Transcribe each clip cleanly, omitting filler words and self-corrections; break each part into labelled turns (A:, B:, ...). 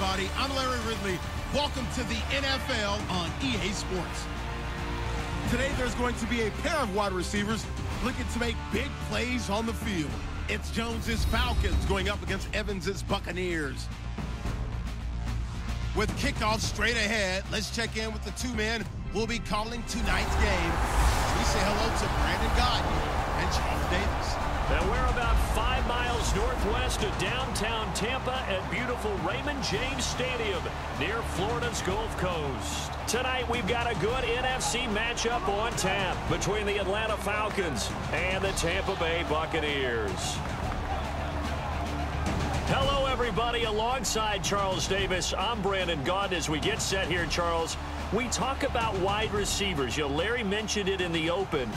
A: everybody. I'm Larry Ridley. Welcome to the NFL on EA Sports. Today, there's going to be a pair of wide receivers looking to make big plays on the field. It's Jones's Falcons going up against Evans's Buccaneers. With kickoff straight ahead, let's check in with the two men who will be calling tonight's game. We say hello to Brandon Gaudin and Charles Davis.
B: Now we're about 5 miles northwest of downtown Tampa at beautiful Raymond James Stadium near Florida's Gulf Coast. Tonight we've got a good NFC matchup on tap between the Atlanta Falcons and the Tampa Bay Buccaneers. Hello everybody, alongside Charles Davis, I'm Brandon Gaudin. As we get set here, Charles, we talk about wide receivers. You know, Larry mentioned it in the open,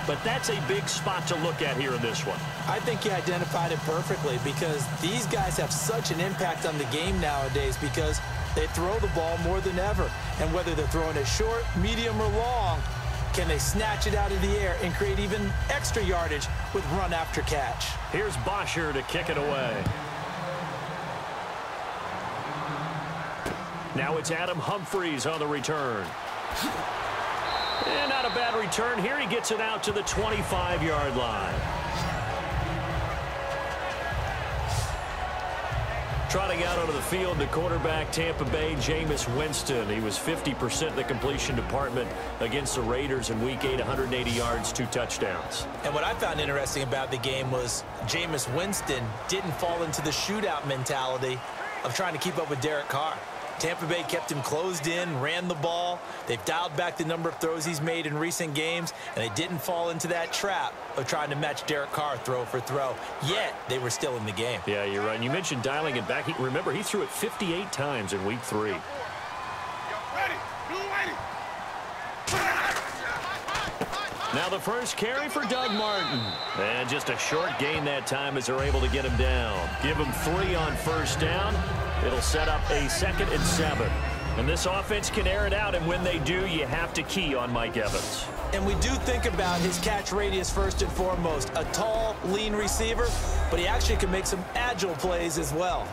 B: but that's a big spot to look at here in this one.
C: I think he identified it perfectly because these guys have such an impact on the game nowadays because they throw the ball more than ever. And whether they're throwing it short, medium, or long, can they snatch it out of the air and create even extra yardage with run after catch?
B: Here's Bosher to kick it away. Now it's Adam Humphries on the return. And not a bad return here. He gets it out to the 25-yard line. Trotting out onto the field, the quarterback, Tampa Bay, Jameis Winston. He was 50% in the completion department against the Raiders in Week 8, 180 yards, 2 touchdowns.
C: And what I found interesting about the game was Jameis Winston didn't fall into the shootout mentality of trying to keep up with Derek Carr. Tampa Bay kept him closed in, ran the ball. They've dialed back the number of throws he's made in recent games, and they didn't fall into that trap of trying to match Derek Carr throw for throw. Yet, they were still in the game.
B: Yeah, you're right. And you mentioned dialing it back. Remember, he threw it 58 times in Week 3. Now the first carry for Doug Martin. And just a short gain that time as they're able to get him down. Give him 3 on first down. It'll set up a 2nd and 7. And this offense can air it out, and when they do, you have to key on Mike Evans.
C: And we do think about his catch radius first and foremost. A tall, lean receiver, but he actually can make some agile plays as well.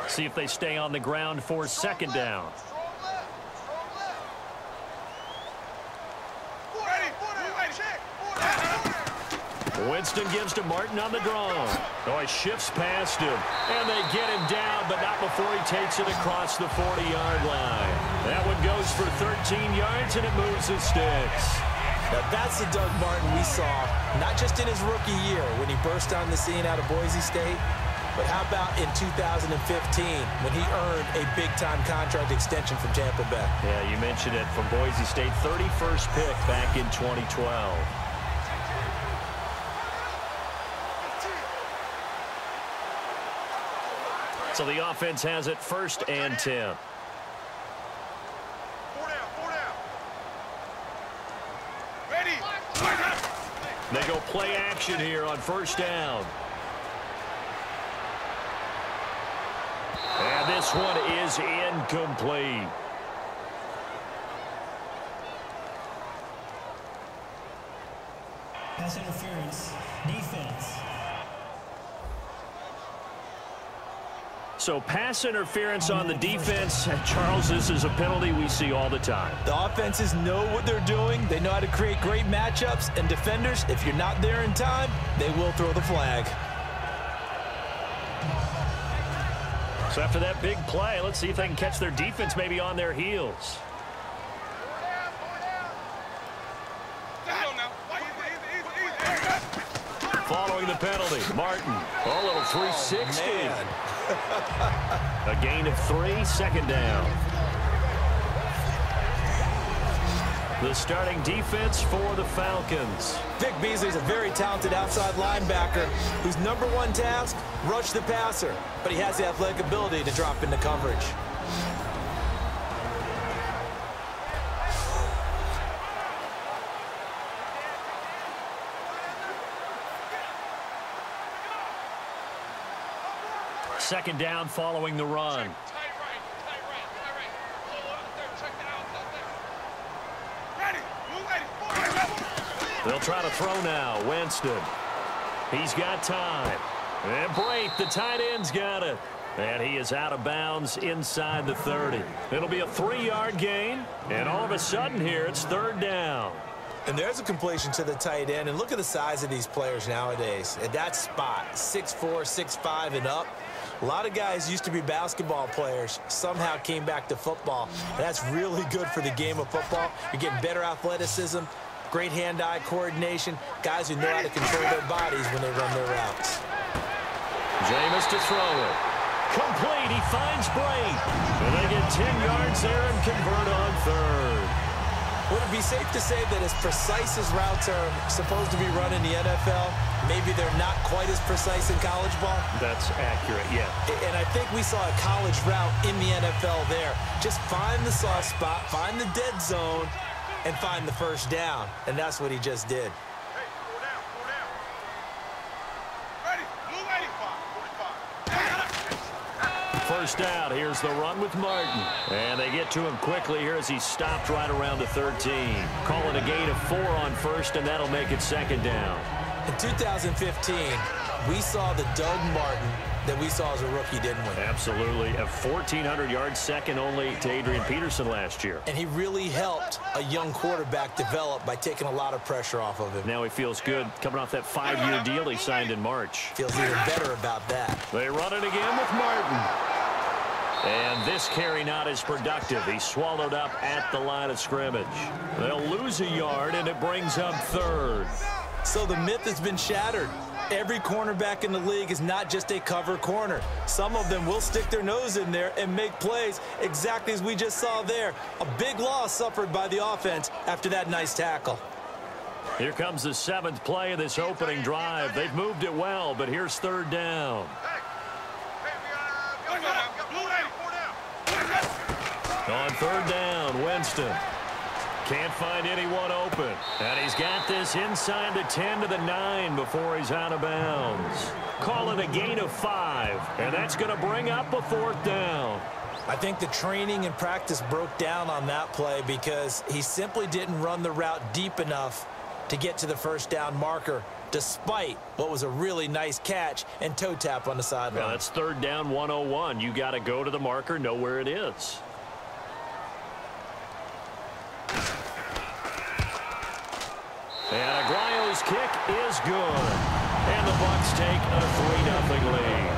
B: See if they stay on the ground for 2nd down. Winston gives to Martin on the draw. Oh, he shifts past him, and they get him down, but not before he takes it across the 40-yard line. That one goes for 13 yards, and it moves the sticks.
C: Now, that's the Doug Martin we saw, not just in his rookie year when he burst on the scene out of Boise State, but how about in 2015 when he earned a big-time contract extension from Tampa Bay?
B: Yeah, you mentioned it, from Boise State, 31st pick back in 2012. So the offense has it 1st and 10.
D: Ready.
B: They go play action here on 1st down. And this one is incomplete.
E: Pass interference, defense.
B: So pass interference on the defense. Charles, this is a penalty we see all the time.
C: The offenses know what they're doing. They know how to create great matchups. And defenders, if you're not there in time, they will throw the flag.
B: So after that big play, let's see if they can catch their defense maybe on their heels. Following the penalty, Martin. A little 360. A gain of 3, 2nd down. The starting defense for the Falcons.
C: Vic Beasley's a very talented outside linebacker whose #1 task, rush the passer. But he has the athletic ability to drop into coverage.
B: Second down following the run. They'll try to throw now. Winston. He's got time. And Brate, the tight end's got it. And he is out of bounds inside the 30. It'll be a 3-yard gain. And all of a sudden here, it's 3rd down.
C: And there's a completion to the tight end. And look at the size of these players nowadays. At that spot, 6'4", 6'5", and up. A lot of guys used to be basketball players, somehow came back to football. And that's really good for the game of football. You're getting better athleticism, great hand-eye coordination, guys who know how to control their bodies when they run their routes.
B: Jameis to throw it. Complete. He finds Brate. And they get 10 yards there and convert on 3rd.
C: Would it be safe to say that as precise as routes are supposed to be run in the NFL, maybe they're not quite as precise in college ball?
B: That's accurate, yeah.
C: And I think we saw a college route in the NFL there. Just find the soft spot, find the dead zone, and find the first down. And that's what he just did.
D: Hey, 4 down, 4 down. Ready, move 85, 45.
B: First out, here's the run with Martin. And they get to him quickly here as he stopped right around the 13. Calling a gain of 4 on 1st, and that'll make it 2nd down.
C: In 2015, we saw the Doug Martin that we saw as a rookie, didn't we?
B: Absolutely. A 1,400-yard second only to Adrian Peterson last year.
C: And he really helped a young quarterback develop by taking a lot of pressure off of him.
B: Now he feels good coming off that 5-year deal he signed in March.
C: Feels even better about that.
B: They run it again with Martin. And this carry not as productive. He's swallowed up at the line of scrimmage. They'll lose a yard, and it brings up 3rd.
C: So the myth has been shattered. Every cornerback in the league is not just a cover corner. Some of them will stick their nose in there and make plays exactly as we just saw there. A big loss suffered by the offense after that nice tackle.
B: Here comes the 7th play of this opening drive. They've moved it well, but here's 3rd down. On 3rd down, Winston. Can't find anyone open. And he's got this inside the 10 to the 9 before he's out of bounds. Calling a gain of 5. And that's going to bring up a 4th down.
C: I think the training and practice broke down on that play because he simply didn't run the route deep enough to get to the first down marker, despite what was a really nice catch and toe tap on the sideline.
B: Now that's 3rd down 101. You got to go to the marker, know where it is. And Aguayo's kick is good. And the Bucs take a 3-0 lead.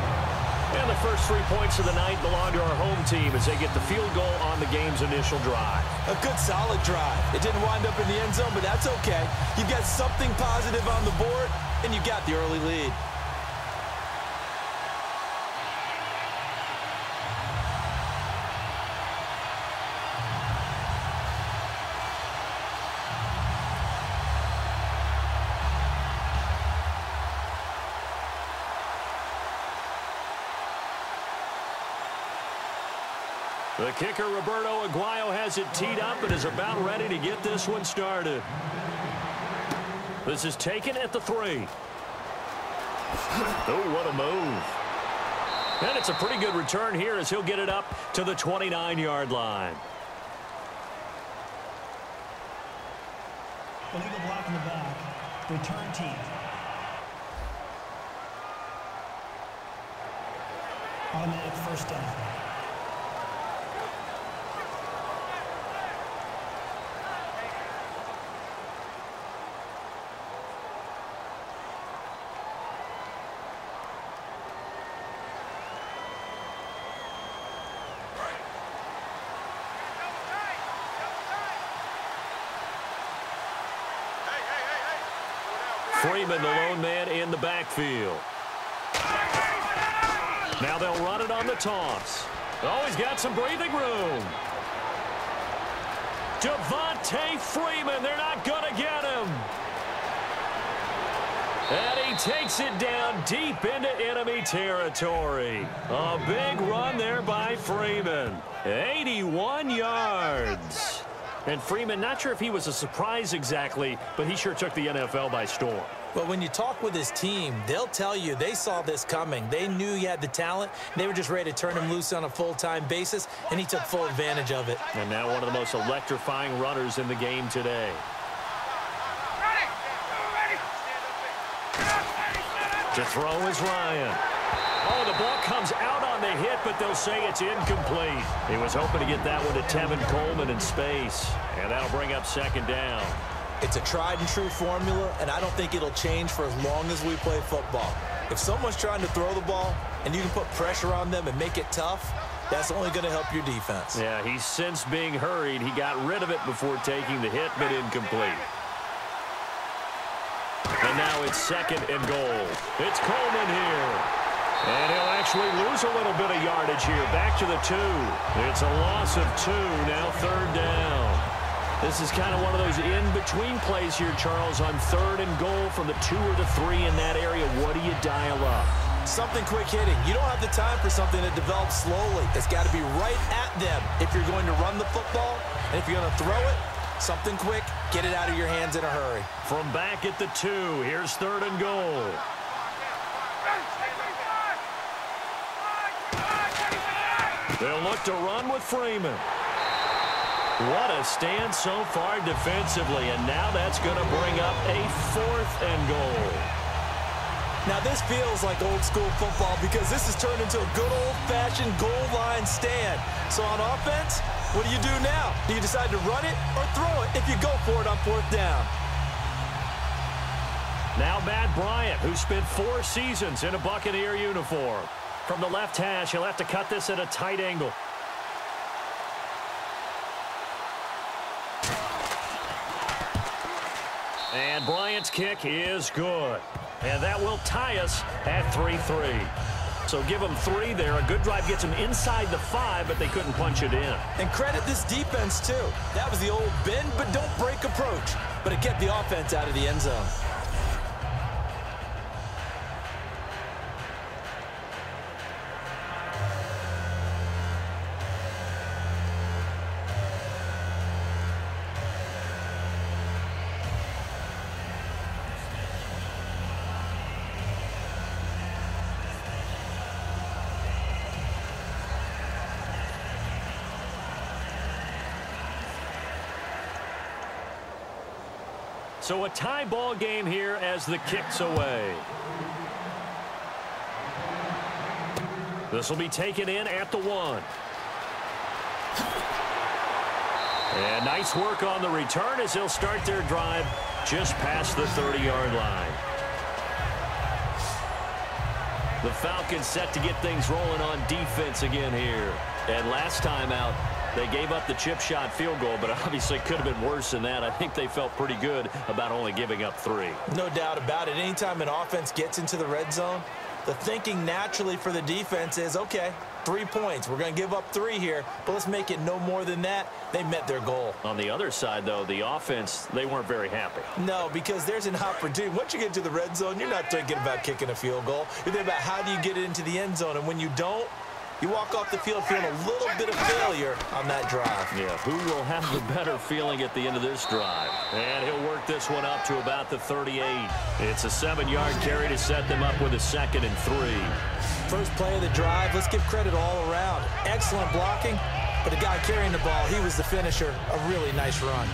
B: And the first 3 points of the night belong to our home team as they get the field goal on the game's initial drive.
C: A good, solid drive. It didn't wind up in the end zone, but that's okay. You've got something positive on the board, and you got the early lead.
B: The kicker, Roberto Aguayo, has it teed up and is about ready to get this one started. This is taken at the 3. Oh, what a move. And it's a pretty good return here as he'll get it up to the 29-yard line.
E: Illegal block in the back. Return team. Automatic first down.
B: Freeman, the lone man in the backfield. Now they'll run it on the toss. Oh, he's got some breathing room. Devontae Freeman, they're not going to get him. And he takes it down deep into enemy territory. A big run there by Freeman. 81 yards. And Freeman, not sure if he was a surprise exactly, but he sure took the NFL by storm.
C: But when you talk with his team, they'll tell you they saw this coming. They knew he had the talent. They were just ready to turn him loose on a full-time basis, and he took full advantage of it.
B: And now one of the most electrifying runners in the game today. To throw is Ryan. Oh, the ball comes out on the hit, but they'll say it's incomplete. He was hoping to get that one to Tevin Coleman in space, and that'll bring up second down.
C: It's a tried-and-true formula, and I don't think it'll change for as long as we play football. If someone's trying to throw the ball and you can put pressure on them and make it tough, that's only going to help your defense.
B: Yeah, he's since being hurried. He got rid of it before taking the hit, but incomplete. And now it's second and goal. It's Coleman here. And he'll actually lose a little bit of yardage here. Back to the 2. It's a loss of 2. Now third down. This is kind of one of those in-between plays here, Charles, on third and goal from the 2 or the 3 in that area. What do you dial up?
C: Something quick hitting. You don't have the time for something that develops slowly. It's got to be right at them if you're going to run the football. And if you're going to throw it, something quick, get it out of your hands in a hurry.
B: From back at the 2, here's third and goal. They'll look to run with Freeman. What a stand so far defensively, and now that's going to bring up a 4th and goal.
C: Now this feels like old school football because this has turned into a good old-fashioned goal line stand. So on offense, what do you do now? Do you decide to run it or throw it if you go for it on 4th down?
B: Now Matt Bryant, who spent 4 seasons in a Buccaneer uniform. From the left hash, he'll have to cut this at a tight angle. And Bryant's kick is good. And that will tie us at 3-3. So give them 3 there. A good drive gets them inside the 5, but they couldn't punch it in.
C: And credit this defense, too. That was the old bend but don't break approach. But it kept the offense out of the end zone.
B: So a tie ball game here as the kick's away. This will be taken in at the 1. And nice work on the return as they'll start their drive just past the 30-yard line. The Falcons set to get things rolling on defense again here. And last time out, they gave up the chip shot field goal, but obviously could have been worse than that. I think they felt pretty good about only giving up 3.
C: No doubt about it. Anytime an offense gets into the red zone, the thinking naturally for the defense is, okay, 3 points. We're going to give up 3 here, but let's make it no more than that. They met their goal.
B: On the other side, though, the offense, they weren't very happy.
C: No, because there's an opportunity. Once you get to the red zone, you're not thinking about kicking a field goal. You're thinking about how do you get it into the end zone, and when you don't, you walk off the field feeling a little bit of failure on that drive.
B: Yeah, who will have the better feeling at the end of this drive? And he'll work this one up to about the 38. It's a 7-yard carry to set them up with a 2nd and 3.
C: First play of the drive, let's give credit all around. Excellent blocking, but the guy carrying the ball, he was the finisher. A really nice run.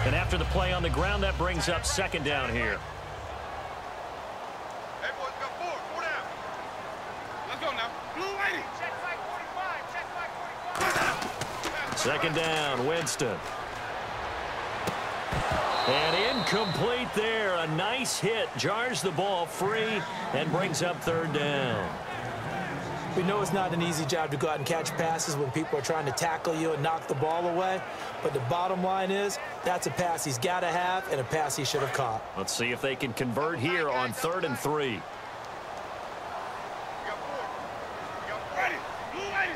B: And after the play on the ground, that brings up 2nd down here.
D: Hey, boys, got 4 down. Let's go now. Blue lady. Check flag 45. Check flag 45.
B: 2nd down, Winston. And incomplete there. A nice hit. Jars the ball free and brings up 3rd down.
C: We know it's not an easy job to go out and catch passes when people are trying to tackle you and knock the ball away. But the bottom line is, that's a pass he's got to have and a pass he should have caught.
B: Let's see if they can convert here on 3rd and 3.
D: We got 4. We got ready. Blue lady.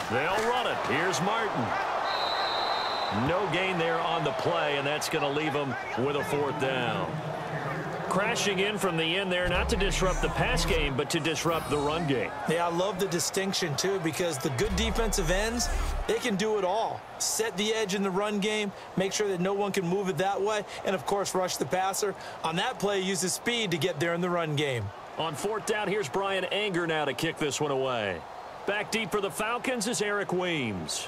B: They'll run it. Here's Martin. No gain there on the play, and that's going to leave them with a 4th down. Crashing in from the end there, not to disrupt the pass game, but to disrupt the run game.
C: Yeah, I love the distinction, too, because the good defensive ends, they can do it all. Set the edge in the run game, make sure that no one can move it that way, and, of course, rush the passer. On that play, use his speed to get there in the run game.
B: On 4th down, here's Brian Anger now to kick this one away. Back deep for the Falcons is Eric Weems.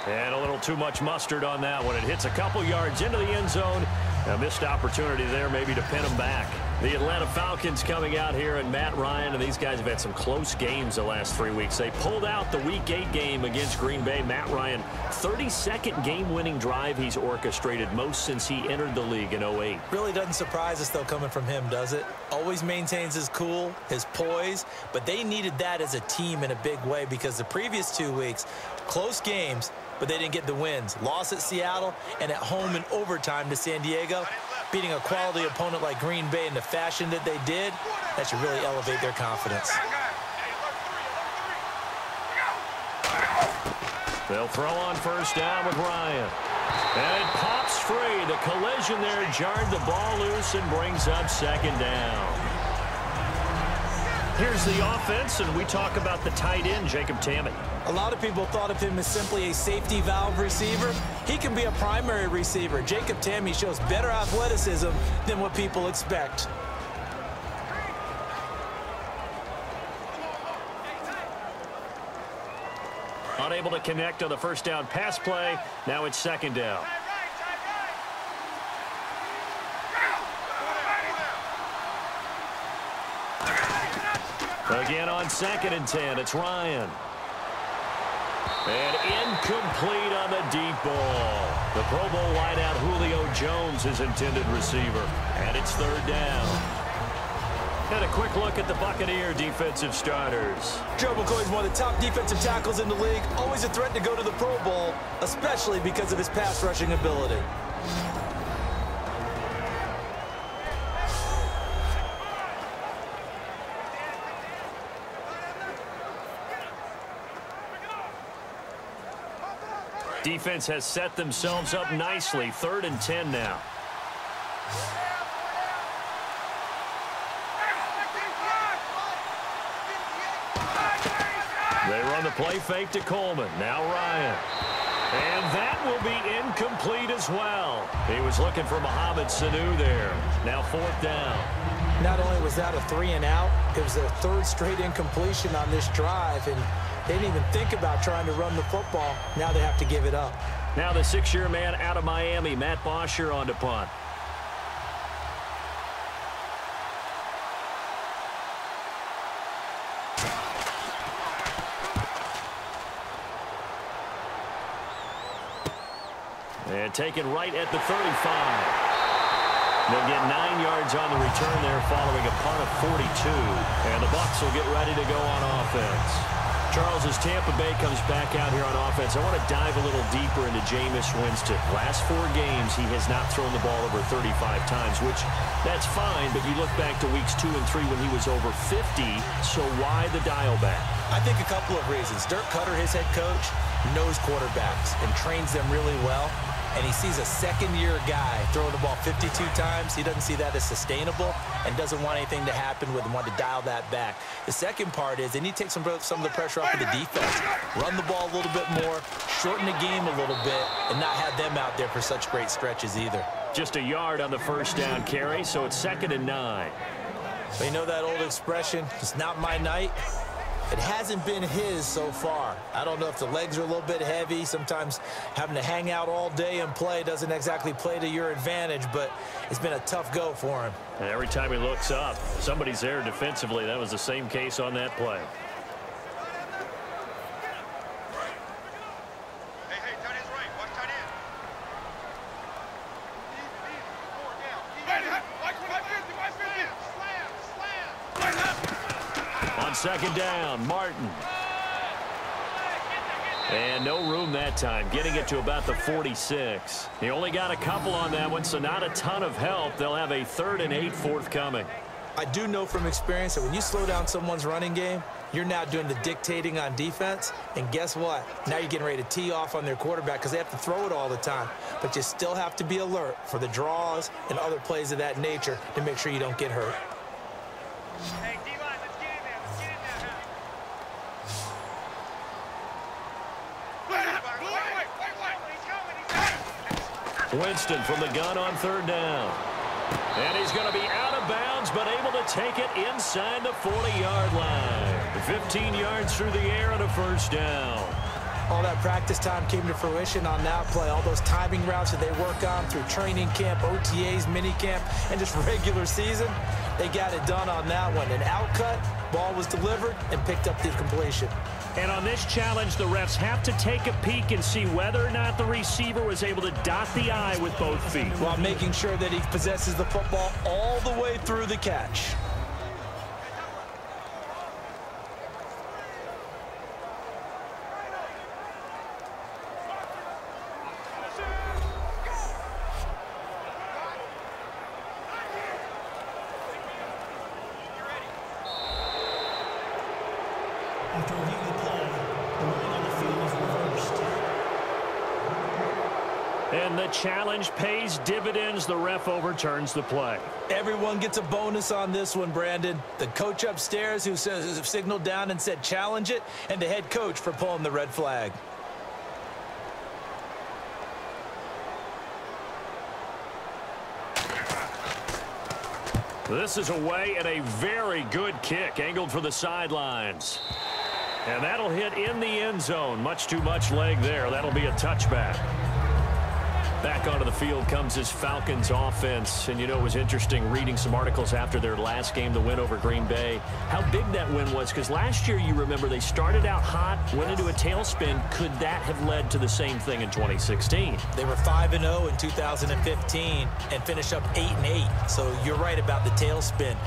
B: And a little too much mustard on that one. It hits a couple yards into the end zone. A missed opportunity there maybe to pin him back. The Atlanta Falcons coming out here, and Matt Ryan, and these guys have had some close games the last 3 weeks. They pulled out the Week 8 game against Green Bay. Matt Ryan, 32nd game-winning drive he's orchestrated, most since he entered the league in 08.
C: Really doesn't surprise us, though, coming from him, does it? Always maintains his cool, his poise, but they needed that as a team in a big way because the previous 2 weeks, close games, but they didn't get the wins. Loss at Seattle and at home in overtime to San Diego. Beating a quality opponent like Green Bay in the fashion that they did, that should really elevate their confidence.
B: They'll throw on first down with Ryan. And it pops free. The collision there jarred the ball loose and brings up second down. Here's the offense, and we talk about the tight end, Jacob Tammy.
C: A lot of people thought of him as simply a safety valve receiver. He can be a primary receiver. Jacob Tammy shows better athleticism than what people expect.
B: Unable to connect on the first down pass play. Now it's second down. Again on 2nd and 10, it's Ryan. And incomplete on the deep ball. The Pro Bowl wideout Julio Jones is intended receiver. And it's third down. And a quick look at the Buccaneer defensive starters.
C: Joe McCoy is one of the top defensive tackles in the league. Always a threat to go to the Pro Bowl, especially because of his pass rushing ability.
B: Defense has set themselves up nicely. 3rd and 10 now. They run the play fake to Coleman. Now Ryan. And that will be incomplete as well. He was looking for Mohamed Sanu there. Now 4th down.
C: Not only was that a 3 and out, it was their 3rd straight incompletion on this drive, and they didn't even think about trying to run the football. Now they have to give it up.
B: Now the 6-year man out of Miami, Matt Bosher, on to punt. And taken right at the 35. They'll get 9 yards on the return there following a punt of 42. And the Bucs will get ready to go on offense. Charles, as Tampa Bay comes back out here on offense, I want to dive a little deeper into Jameis Winston. Last 4 games, he has not thrown the ball over 35 times, which that's fine, but you look back to weeks 2 and 3 when he was over 50, so why the dial back?
C: I think a couple of reasons. Dirk Cutter, his head coach, knows quarterbacks and trains them really well. And he sees a second-year guy throwing the ball 52 times. He doesn't see that as sustainable and doesn't want anything to happen with him, want to dial that back. The second part is they need to take some of the pressure off of the defense. Run the ball a little bit more, shorten the game a little bit, and not have them out there for such great stretches either.
B: Just a yard on the first down carry, so it's 2nd and 9.
C: But you know that old expression, it's not my night? It hasn't been his so far. I don't know if the legs are a little bit heavy. Sometimes having to hang out all day and play doesn't exactly play to your advantage, but it's been a tough go for him.
B: And every time he looks up, somebody's there defensively. That was the same case on that play.
D: Hey, tight end's right. Watch tight end.
B: On 2nd down, Martin. And no room that time, getting it to about the 46. He only got a couple on that one, so not a ton of help. They'll have a 3rd and 8 forthcoming.
C: I do know from experience that when you slow down someone's running game, you're now doing the dictating on defense. And guess what? Now you're getting ready to tee off on their quarterback because they have to throw it all the time. But you still have to be alert for the draws and other plays of that nature to make sure you don't get hurt.
D: Hey, D-line, let's get in there. Let's get in there.
B: Winston from the gun on 3rd down. And he's going to be out of bounds, but able to take it inside the 40-yard line. 15 yards through the air and a first down.
C: All that practice time came to fruition on that play. All those timing routes that they work on through training camp, OTAs, minicamp, and just regular season, they got it done on that one. An outcut, ball was delivered, and picked up the completion.
B: And on this challenge, the refs have to take a peek and see whether or not the receiver was able to dot the I with both feet,
C: while making sure that he possesses the football all the way through the catch.
E: After reviewing the play, the ruling on the field is reversed.
B: And the challenge pays dividends. The ref overturns the play.
C: Everyone gets a bonus on this one, Brandon. The coach upstairs who signaled down and said challenge it, and the head coach for pulling the red flag.
B: This is away and a very good kick, angled for the sidelines. And that'll hit in the end zone. Much too much leg there. That'll be a touchback. Back onto the field comes this Falcons offense. And, you know, it was interesting reading some articles after their last game, the win over Green Bay, how big that win was. Because last year, you remember, they started out hot, went into a tailspin. Could that have led to the same thing in 2016?
C: They were 5-0 in 2015 and finished up 8-8. So you're right about the tailspin.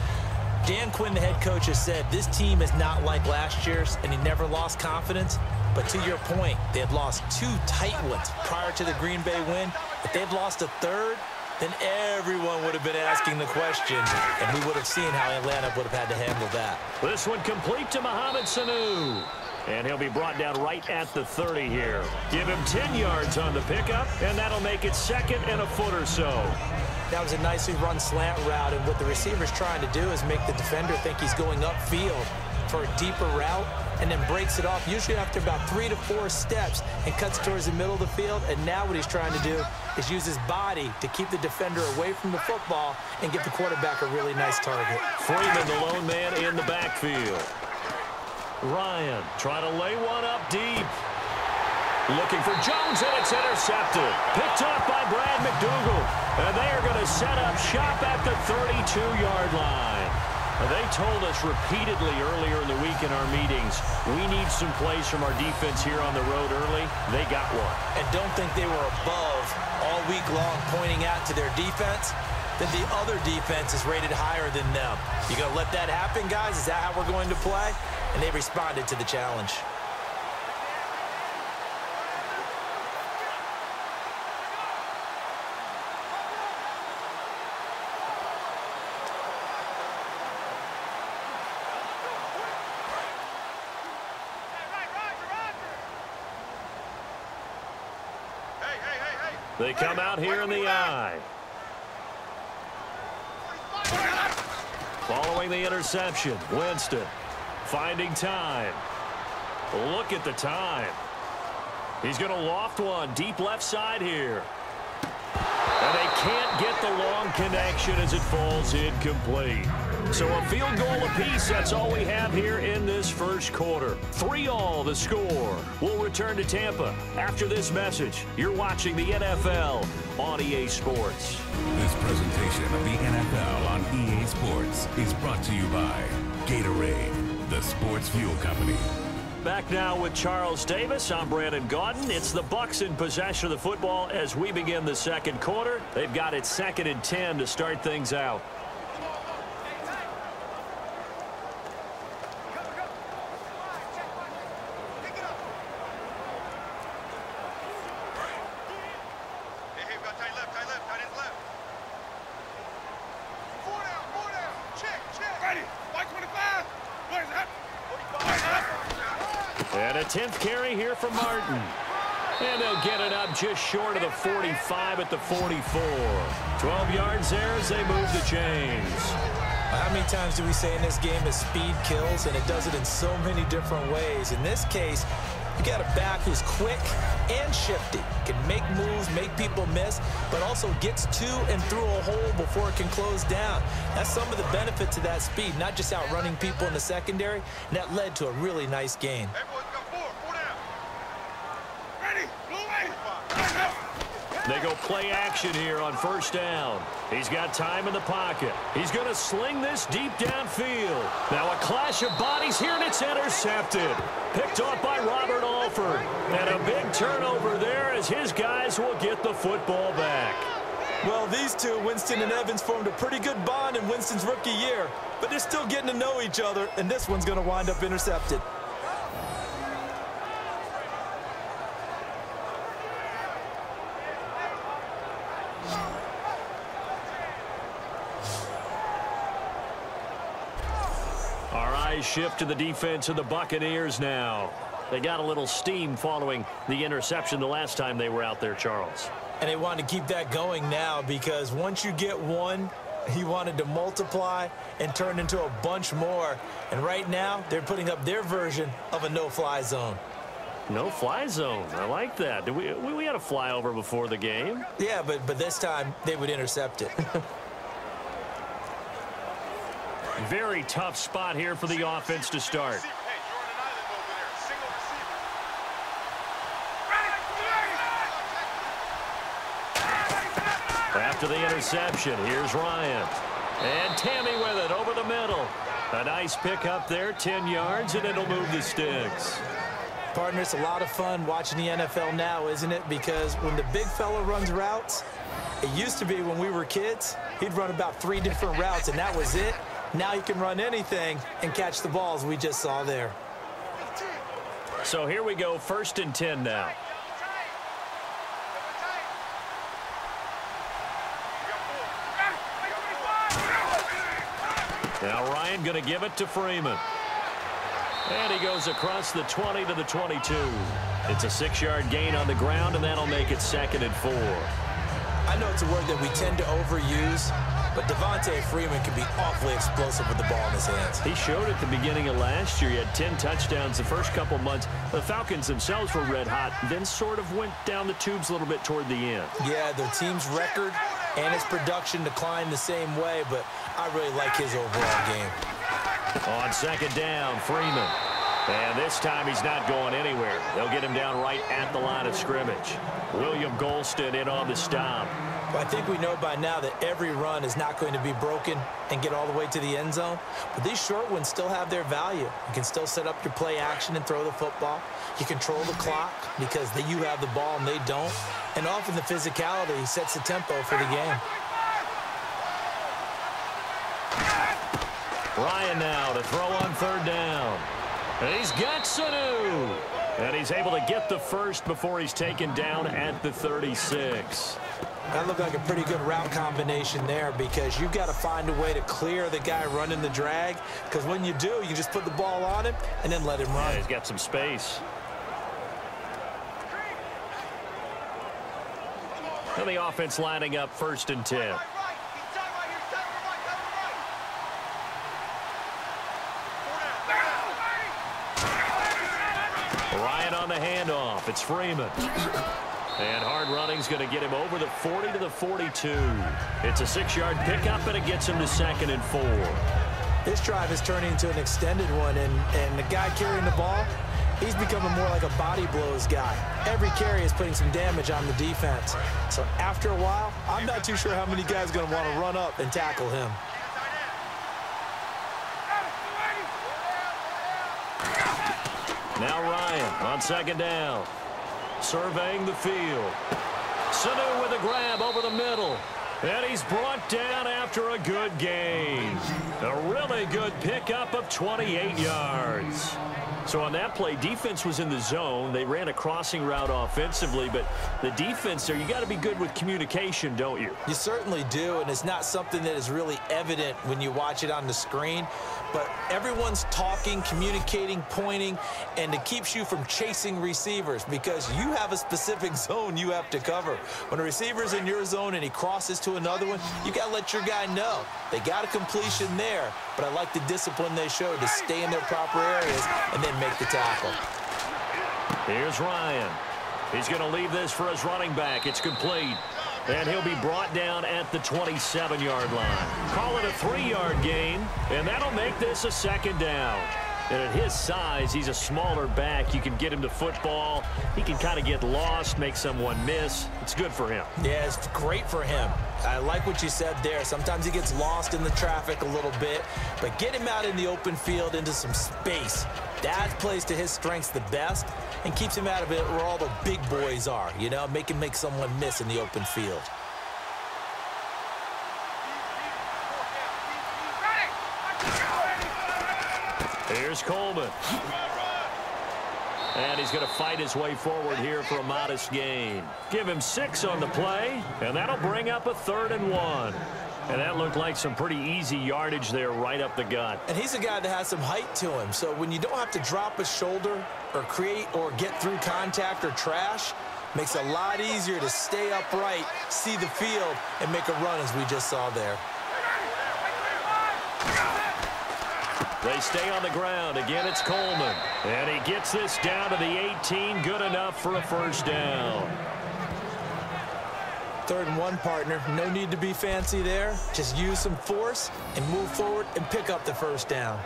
C: Dan Quinn, the head coach, has said this team is not like last year's, and he never lost confidence. But to your point, they had lost 2 tight ones prior to the Green Bay win. If they'd lost a third, then everyone would have been asking the question, and we would have seen how Atlanta would have had to handle that.
B: This one complete to Mohamed Sanu. And he'll be brought down right at the 30 here. Give him 10 yards on the pickup, and that'll make it 2nd and a foot or so.
C: That was a nicely run slant route, and what the receiver's trying to do is make the defender think he's going upfield for a deeper route, and then breaks it off, usually after about 3 to 4 steps, and cuts towards the middle of the field. And now what he's trying to do is use his body to keep the defender away from the football and give the quarterback a really nice target.
B: Freeman, the lone man in the backfield. Ryan trying to lay one up deep. Looking for Jones, and it's intercepted. Picked off by Brad McDougal. And they are going to set up shop at the 32-yard line. They told us repeatedly earlier in the week in our meetings, we need some plays from our defense here on the road early. They got one.
C: And don't think they were above all week long pointing out to their defense. Then the other defense is rated higher than them. You going to let that happen, guys? Is that how we're going to play? And they responded to the challenge.
B: They come out here in the I. Following the interception, Winston finding time. Look at the time. He's going to loft one deep left side here. And they can't get the long connection as it falls incomplete. So a field goal apiece, that's all we have here in this first quarter. 3-all the score. We'll return to Tampa after this message. You're watching the NFL on EA Sports.
F: This presentation of the NFL on EA Sports is brought to you by Gatorade, the sports fuel company.
B: Back now with Charles Davis. I'm Brandon Gaudin. It's the Bucs in possession of the football as we begin the second quarter. They've got it 2nd and 10 to start things out. And a 10th carry here for Martin. And they'll get it up just short of the 45 at the 44. 12 yards there as they move the chains.
C: How many times do we say in this game that speed kills, and it does it in so many different ways? In this case, you got a back who's quick and shifty, can make moves, make people miss, but also gets to and through a hole before it can close down. That's some of the benefits of that speed, not just outrunning people in the secondary, and that led to a really nice gain.
B: They go play action here on first down. He's got time in the pocket. He's going to sling this deep downfield. Now a clash of bodies here, and it's intercepted. Picked off by Robert Alford. And a big turnover there as his guys will get the football back.
C: Well, these two, Winston and Evans, formed a pretty good bond in Winston's rookie year. But they're still getting to know each other, and this one's going to wind up intercepted.
B: Our eyes shift to the defense of the Buccaneers now. They got a little steam following the interception the last time they were out there, Charles.
C: And they wanted to keep that going now because once you get one, he wanted to multiply and turn into a bunch more. And right now, they're putting up their version of a no-fly zone.
B: No-fly zone. I like that. We had a flyover before the game.
C: Yeah, but this time, they would intercept it.
B: Very tough spot here for the offense to start. After the interception, here's Ryan. And Tammy with it over the middle. A nice pick up there, 10 yards, and it'll move the sticks.
C: Partner, it's a lot of fun watching the NFL now, isn't it? Because when the big fella runs routes, it used to be when we were kids, he'd run about 3 different routes, and that was it. Now he can run anything and catch the balls we just saw there.
B: So here we go, 1st and 10 now. Now Ryan going to give it to Freeman. And he goes across the 20 to the 22. It's a 6-yard gain on the ground, and that'll make it 2nd and 4.
C: I know it's a word that we tend to overuse, but Devontae Freeman can be awfully explosive with the ball in his hands.
B: He showed at the beginning of last year. He had 10 touchdowns the first couple months. The Falcons themselves were red hot, then sort of went down the tubes a little bit toward the end.
C: Yeah, their team's record and his production declined the same way, but I really like his overall game.
B: On 2nd down, Freeman. And this time he's not going anywhere. They'll get him down right at the line of scrimmage. William Golston in on the stop.
C: Well, I think we know by now that every run is not going to be broken and get all the way to the end zone. But these short ones still have their value. You can still set up your play action and throw the football. You control the clock because you have the ball and they don't. And often the physicality sets the tempo for the game.
B: Ryan now to throw on 3rd down. And he's got Sanu. And he's able to get the first before he's taken down at the 36.
C: That looked like a pretty good route combination there because you've got to find a way to clear the guy running the drag, because when you do, you just put the ball on him and then let him run.
B: Yeah, he's got some space. And the offense lining up 1st and 10. Ryan on the handoff. It's Freeman. And hard running's going to get him over the 40 to the 42. It's a 6-yard pickup, and it gets him to 2nd and 4.
C: This drive is turning into an extended one, and the guy carrying the ball, he's becoming more like a body blows guy. Every carry is putting some damage on the defense. So after a while, I'm not too sure how many guys are going to want to run up and tackle him.
B: Now Ryan on 2nd down. Surveying the field. Sanu with a grab over the middle. And he's brought down after a good gain. A really good pickup of 28 yards. So on that play, defense was in the zone. They ran a crossing route offensively, but the defense there, you got to be good with communication, don't you?
C: You certainly do, and it's not something that is really evident when you watch it on the screen. But everyone's talking, communicating, pointing, and it keeps you from chasing receivers because you have a specific zone you have to cover. When a receiver's in your zone and he crosses to another one, you got to let your guy know. They got a completion there, but I like the discipline they showed to stay in their proper areas and then make the tackle.
B: Here's Ryan. He's going to leave this for his running back. It's complete. And he'll be brought down at the 27-yard line. Call it a 3-yard gain, and that'll make this a 2nd down. And at his size, he's a smaller back. You can get him to football. He can kind of get lost, make someone miss. It's good for him.
C: Yeah, it's great for him. I like what you said there. Sometimes he gets lost in the traffic a little bit, but get him out in the open field into some space. That plays to his strengths the best and keeps him out of it where all the big boys are, you know, make him make someone miss in the open field.
B: Here's Coleman. And he's going to fight his way forward here for a modest gain. Give him 6 on the play, and that'll bring up a 3rd and 1. And that looked like some pretty easy yardage there right up the gut.
C: And he's a guy that has some height to him, so when you don't have to drop a shoulder or create or get through contact or trash, makes it a lot easier to stay upright, see the field, and make a run as we just saw there.
B: They stay on the ground. Again, it's Coleman. And he gets this down to the 18. Good enough for a 1st down.
C: 3rd and 1, partner. No need to be fancy there. Just use some force and move forward and pick up the 1st down.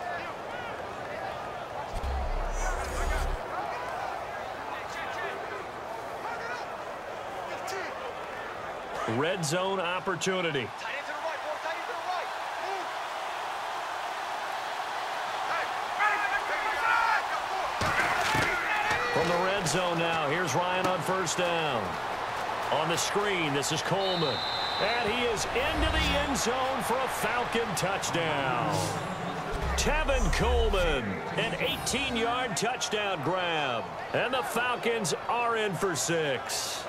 B: Red zone opportunity. From the red zone now, here's Ryan on 1st down. On the screen, this is Coleman. And he is into the end zone for a Falcon touchdown. Tevin Coleman, an 18-yard touchdown grab. And the Falcons are in for 6.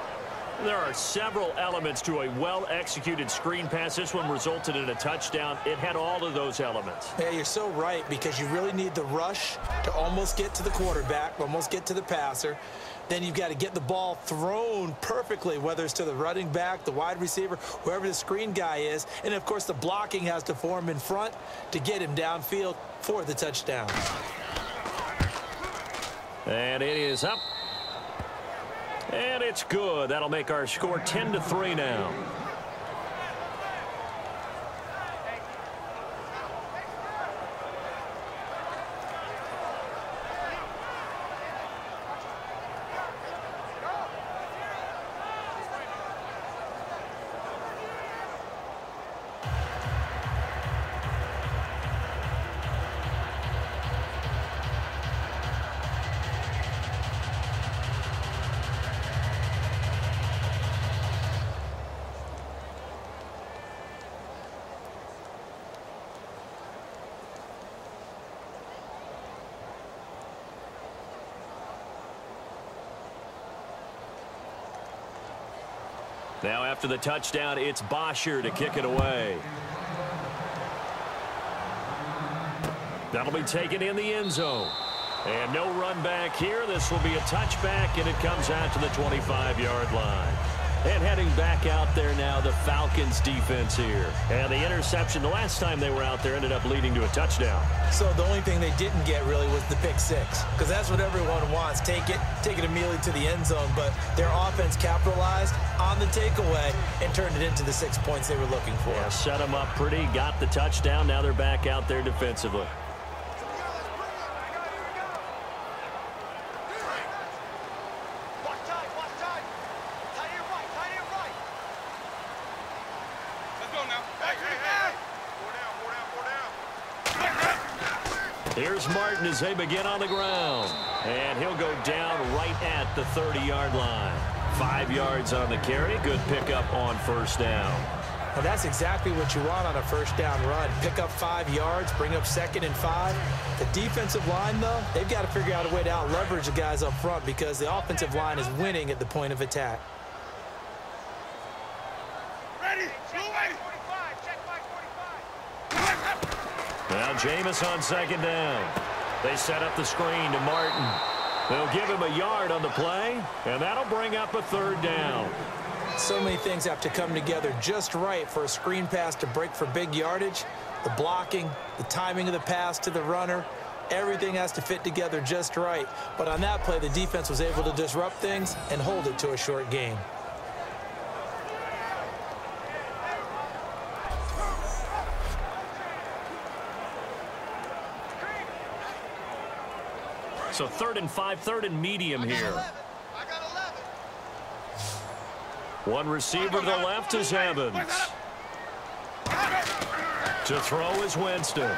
B: There are several elements to a well-executed screen pass. This one resulted in a touchdown. It had all of those elements.
C: Yeah, you're so right, because you really need the rush to almost get to the quarterback, almost get to the passer. Then you've got to get the ball thrown perfectly, whether it's to the running back, the wide receiver, whoever the screen guy is. And, of course, the blocking has to form in front to get him downfield for the touchdown.
B: And it is up. And it's good. That'll make our score 10-3 now. Now after the touchdown, it's Bosher to kick it away. That'll be taken in the end zone. And no run back here. This will be a touchback, and it comes out to the 25-yard line. And heading back out there now, the Falcons defense here. And the interception the last time they were out there ended up leading to a touchdown.
C: So the only thing they didn't get really was the pick 6, because that's what everyone wants. Take it immediately to the end zone. But their offense capitalized on the takeaway and turned it into the 6 points they were looking for.
B: Yeah, set them up pretty, got the touchdown. Now they're back out there defensively. Here's Martin as they begin on the ground. And he'll go down right at the 30-yard line. 5 yards on the carry. Good pickup on 1st down.
C: Well, that's exactly what you want on a 1st down run. Pick up 5 yards, bring up 2nd and 5. The defensive line, though, they've got to figure out a way to out-leverage the guys up front, because the offensive line is winning at the point of attack.
B: Now Jameis on 2nd down. They set up the screen to Martin. They'll give him a yard on the play, and that'll bring up a 3rd down.
C: So many things have to come together just right for a screen pass to break for big yardage. The blocking, the timing of the pass to the runner, everything has to fit together just right. But on that play, the defense was able to disrupt things and hold it to a short gain.
B: So 3rd and 5, 3rd and medium here.
D: I got 11.
B: One receiver to the left is Evans. To throw is Winston.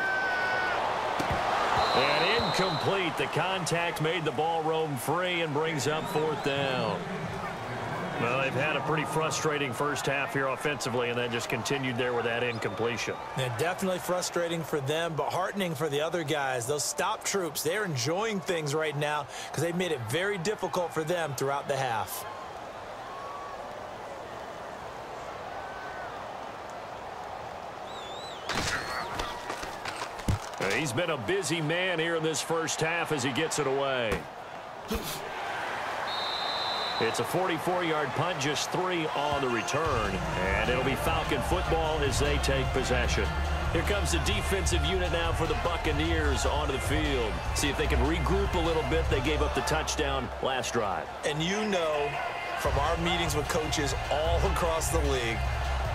B: And incomplete. The contact made the ball roam free and brings up 4th down. Well, they've had a pretty frustrating first half here offensively, and then just continued there with that incompletion.
C: Yeah, definitely frustrating for them, but heartening for the other guys. Those stop troops, they're enjoying things right now because they've made it very difficult for them throughout the half.
B: He's been a busy man here in this first half as he gets it away. It's a 44-yard punt, just 3 on the return. And it'll be Falcon football as they take possession. Here comes the defensive unit now for the Buccaneers onto the field. See if they can regroup a little bit. They gave up the touchdown last drive.
C: And you know from our meetings with coaches all across the league,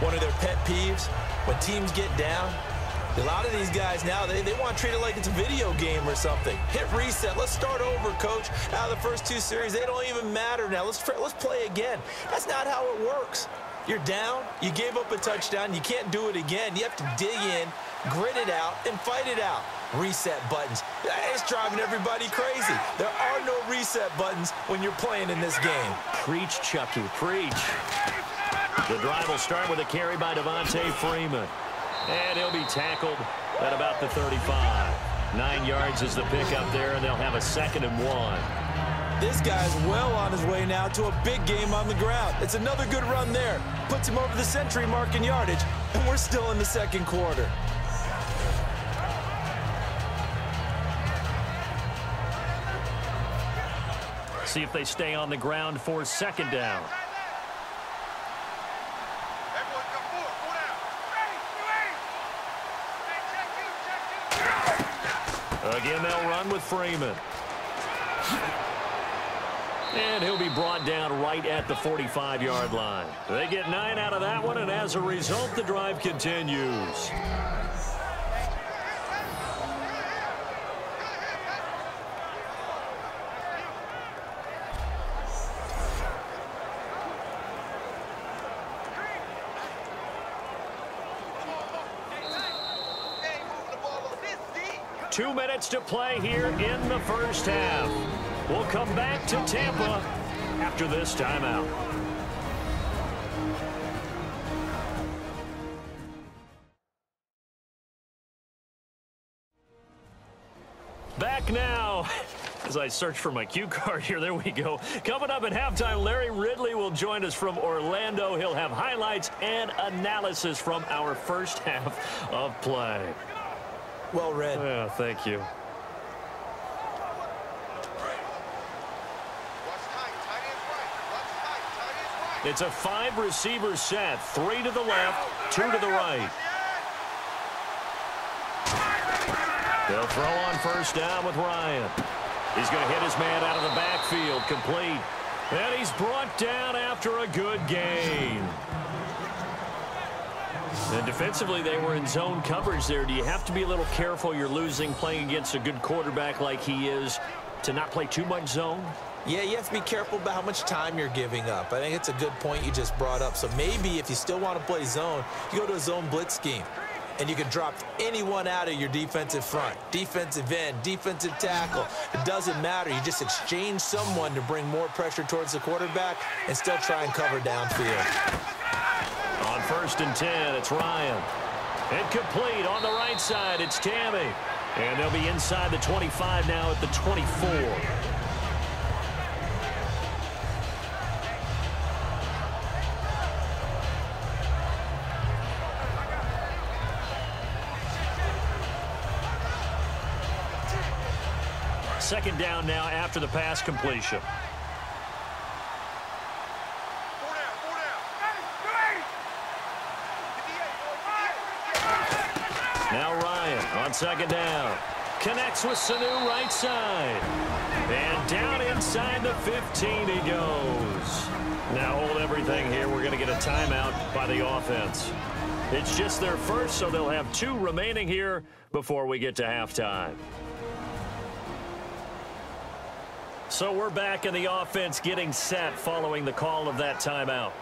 C: one of their pet peeves, when teams get down, a lot of these guys now, they want to treat it like it's a video game or something. Hit reset. Let's start over, coach. Now the first 2 series, they don't even matter now. Let's play again. That's not how it works. You're down. You gave up a touchdown. You can't do it again. You have to dig in, grit it out, and fight it out. Reset buttons. It's driving everybody crazy. There are no reset buttons when you're playing in this game.
B: Preach, Chucky. Preach. The drive will start with a carry by Devontae Freeman. And he'll be tackled at about the 35. 9 yards is the pickup there, and they'll have a 2nd and 1.
C: This guy's well on his way now to a big game on the ground. It's another good run there. Puts him over the century mark in yardage, and we're still in the 2nd quarter.
B: See if they stay on the ground for 2nd down. Again, they'll run with Freeman. And he'll be brought down right at the 45-yard line. They get 9 out of that one, and as a result, the drive continues. Two minutes to play here in the first half. We'll come back to Tampa after this timeout. Back now. As I search for my cue card here, there we go. Coming up at halftime, Larry Ridley will join us from Orlando. He'll have highlights and analysis from our first half of play.
C: Well read.
B: Yeah, thank you. It's a 5-receiver set. 3 to the left, 2 to the right. They'll throw on first down with Ryan. He's going to hit his man out of the backfield, complete. And he's brought down after a good gain. And defensively, they were in zone coverage there. Do you have to be a little careful? You're losing playing against a good quarterback like he is to not play too much zone?
C: Yeah, you have to be careful about how much time you're giving up. I think it's a good point you just brought up. So maybe if you still want to play zone, you go to a zone blitz scheme. And you can drop anyone out of your defensive front, defensive end, defensive tackle. It doesn't matter. You just exchange someone to bring more pressure towards the quarterback and still try and cover downfield.
B: On 1st and 10, it's Ryan. Incomplete on the right side. It's Tammy. And they'll be inside the 25 now at the 24. Second down now after the pass completion. Now Ryan on 2nd down. Connects with Sanu right side. And down inside the 15 he goes. Now hold everything here. We're going to get a timeout by the offense. It's just their first, so they'll have 2 remaining here before we get to halftime. So we're back in the offense getting set following the call of that timeout.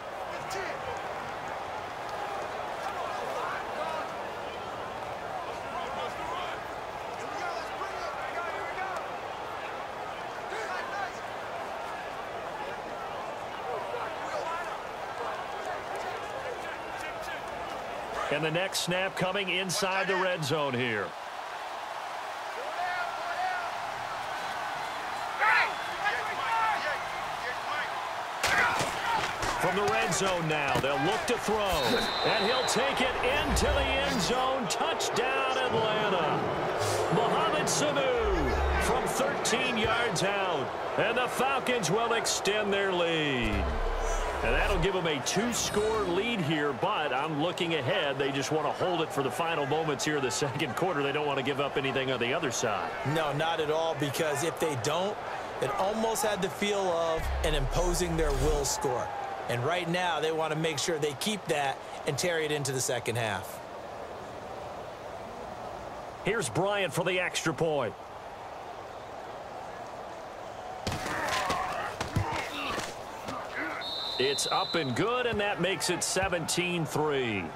B: And the next snap coming inside the red zone here. From the red zone now, they'll look to throw. And he'll take it into the end zone. Touchdown, Atlanta. Mohamed Sanu from 13 yards out. And the Falcons will extend their lead. And that'll give them a 2-score lead here, but I'm looking ahead. They just want to hold it for the final moments here of the second quarter. They don't want to give up anything on the other side.
C: No, not at all, because if they don't, it almost had the feel of an imposing their will score. And right now, they want to make sure they keep that and carry it into the second half.
B: Here's Bryant for the extra point. It's up and good, and that makes it 17-3.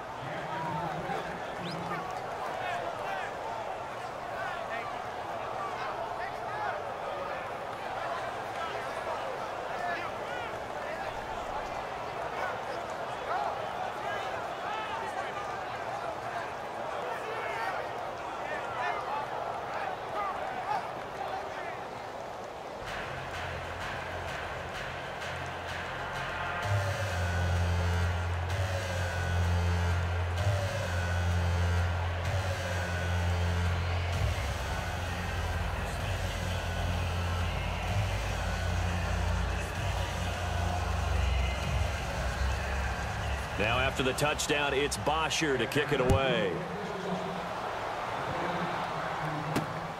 B: Now after the touchdown, it's Bosher to kick it away.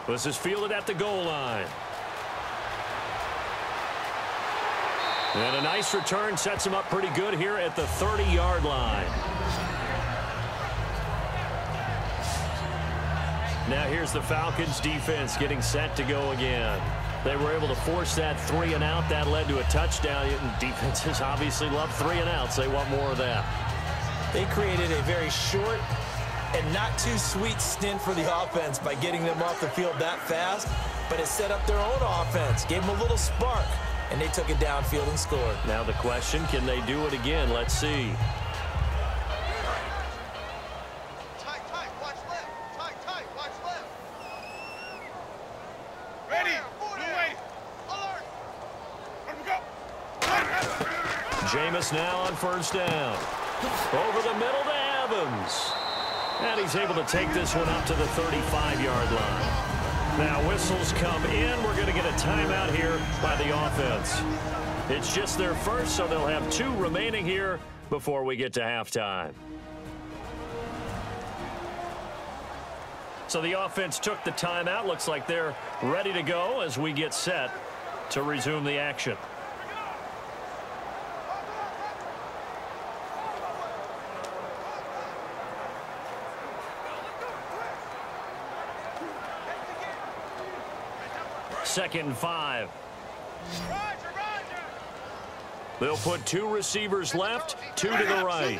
B: This is fielded at the goal line. And a nice return sets him up pretty good here at the 30-yard line. Now here's the Falcons defense getting set to go again. They were able to force that 3-and-out. That led to a touchdown. Defenses obviously love 3-and-outs. They want more of that.
C: They created a very short and not too sweet stint for the offense by getting them off the field that fast, but it set up their own offense, gave them a little spark, and they took it downfield and scored.
B: Now the question, can they do it again? Let's see. Jameis now on first down. Over the middle to Evans. And he's able to take this one up to the 35-yard line. Now whistles come in. We're going to get a timeout here by the offense. It's just their first, so they'll have 2 remaining here before we get to halftime. So the offense took the timeout. Looks like they're ready to go as we get set to resume the action. Second and 5. They'll put 2 receivers left, 2 to the right.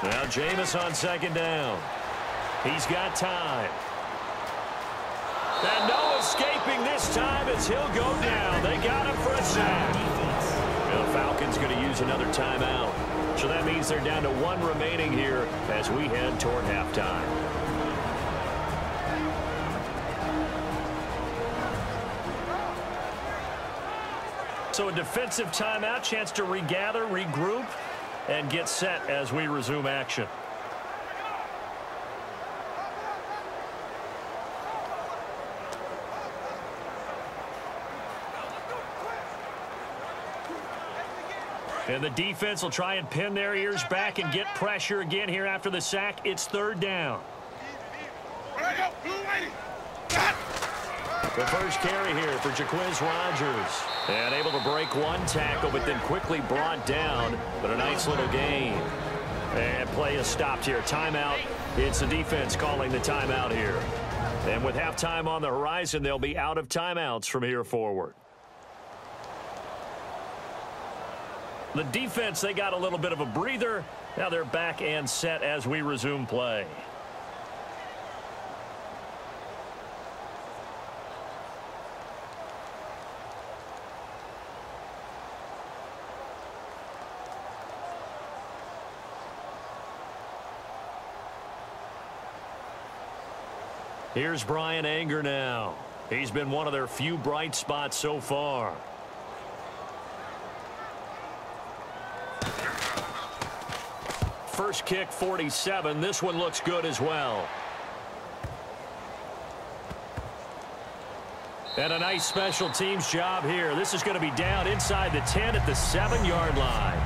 B: Now Jameis on second down. He's got time. And no escaping this time as he'll go down. They got him for a sack. Well, the Falcons going to use another timeout. So that means they're down to 1 remaining here as we head toward halftime. So a defensive timeout, chance to regather, regroup, and get set as we resume action. And the defense will try and pin their ears back and get pressure again here after the sack. It's third down. The first carry here for Jaquiz Rogers. And able to break 1 tackle, but then quickly brought down. But a nice little gain. And play is stopped here. Timeout. It's the defense calling the timeout here. And with halftime on the horizon, they'll be out of timeouts from here forward. The defense, they got a little bit of a breather. Now they're back and set as we resume play. Here's Brian Anger now. He's been one of their few bright spots so far. First kick, 47. This one looks good as well. And a nice special teams job here. This is going to be down inside the 10 at the 7-yard line.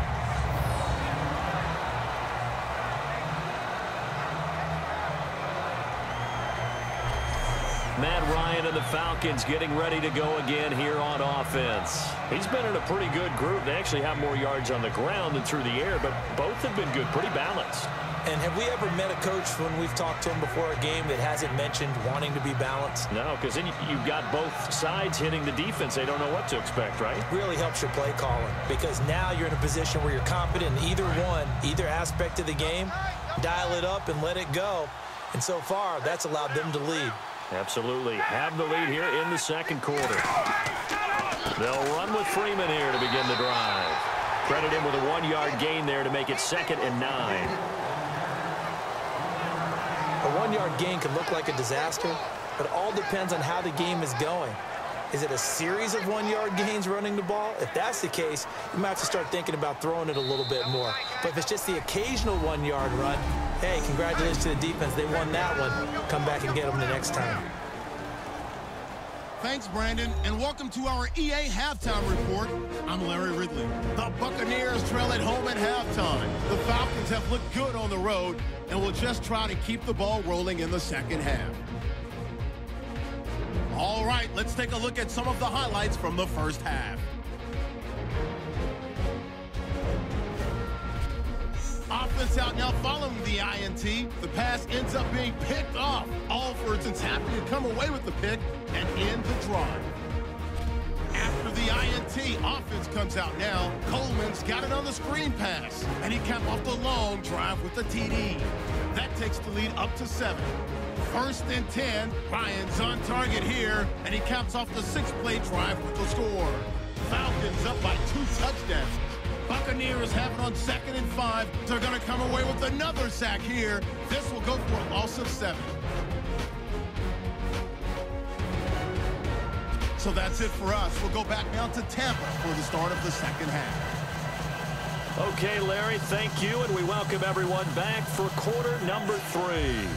B: Matt Ryan and the Falcons getting ready to go again here on offense. He's been in a pretty good group. They actually have more yards on the ground than through the air, but both have been good, pretty balanced.
C: And have we ever met a coach when we've talked to him before a game that hasn't mentioned wanting to be balanced?
B: No, because then you've got both sides hitting the defense. They don't know what to expect, right?
C: Really helps your play calling, because now you're in a position where you're confident in either one, either aspect of the game. Dial it up and let it go. And so far, that's allowed them to lead.
B: Absolutely. Have the lead here in the second quarter. They'll run with Freeman here to begin the drive. Credit him with a 1-yard gain there to make it 2nd and 9.
C: A 1-yard gain can look like a disaster, but it all depends on how the game is going. Is it a series of 1-yard gains running the ball? If that's the case, you might have to start thinking about throwing it a little bit more. But if it's just the occasional 1-yard run, hey, congratulations to the defense. They won that one. Come back and get them the next time.
A: Thanks, Brandon, and welcome to our EA Halftime Report. I'm Larry Ridley. The Buccaneers trail at home at halftime. The Falcons have looked good on the road and will just try to keep the ball rolling in the second half. All right, let's take a look at some of the highlights from the first half. Offense out now following the INT. The pass ends up being picked off. Alford's happy to come away with the pick and end the drive. After the INT, offense comes out now. Coleman's got it on the screen pass, and he capped off the long drive with the TD. That takes the lead up to 7. 1st and 10. Ryan's on target here, and he caps off the 6-play drive with the score. Falcons up by 2 touchdowns. Buccaneers have it on 2nd and 5. They're going to come away with another sack here. This will go for a loss of 7. So that's it for us. We'll go back now to Tampa for the start of the second half.
B: Okay, Larry, thank you, and we welcome everyone back for quarter number 3.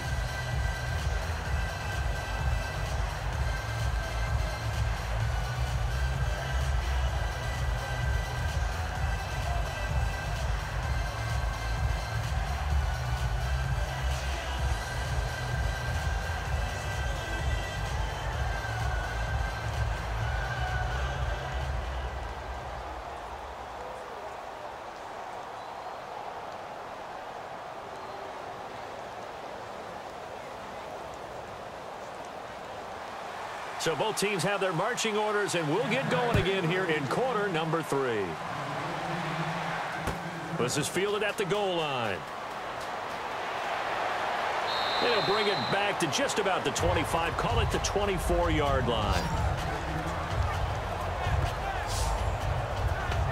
B: So both teams have their marching orders, and we'll get going again here in quarter number 3. This is fielded at the goal line. They'll bring it back to just about the 25, call it the 24-yard line.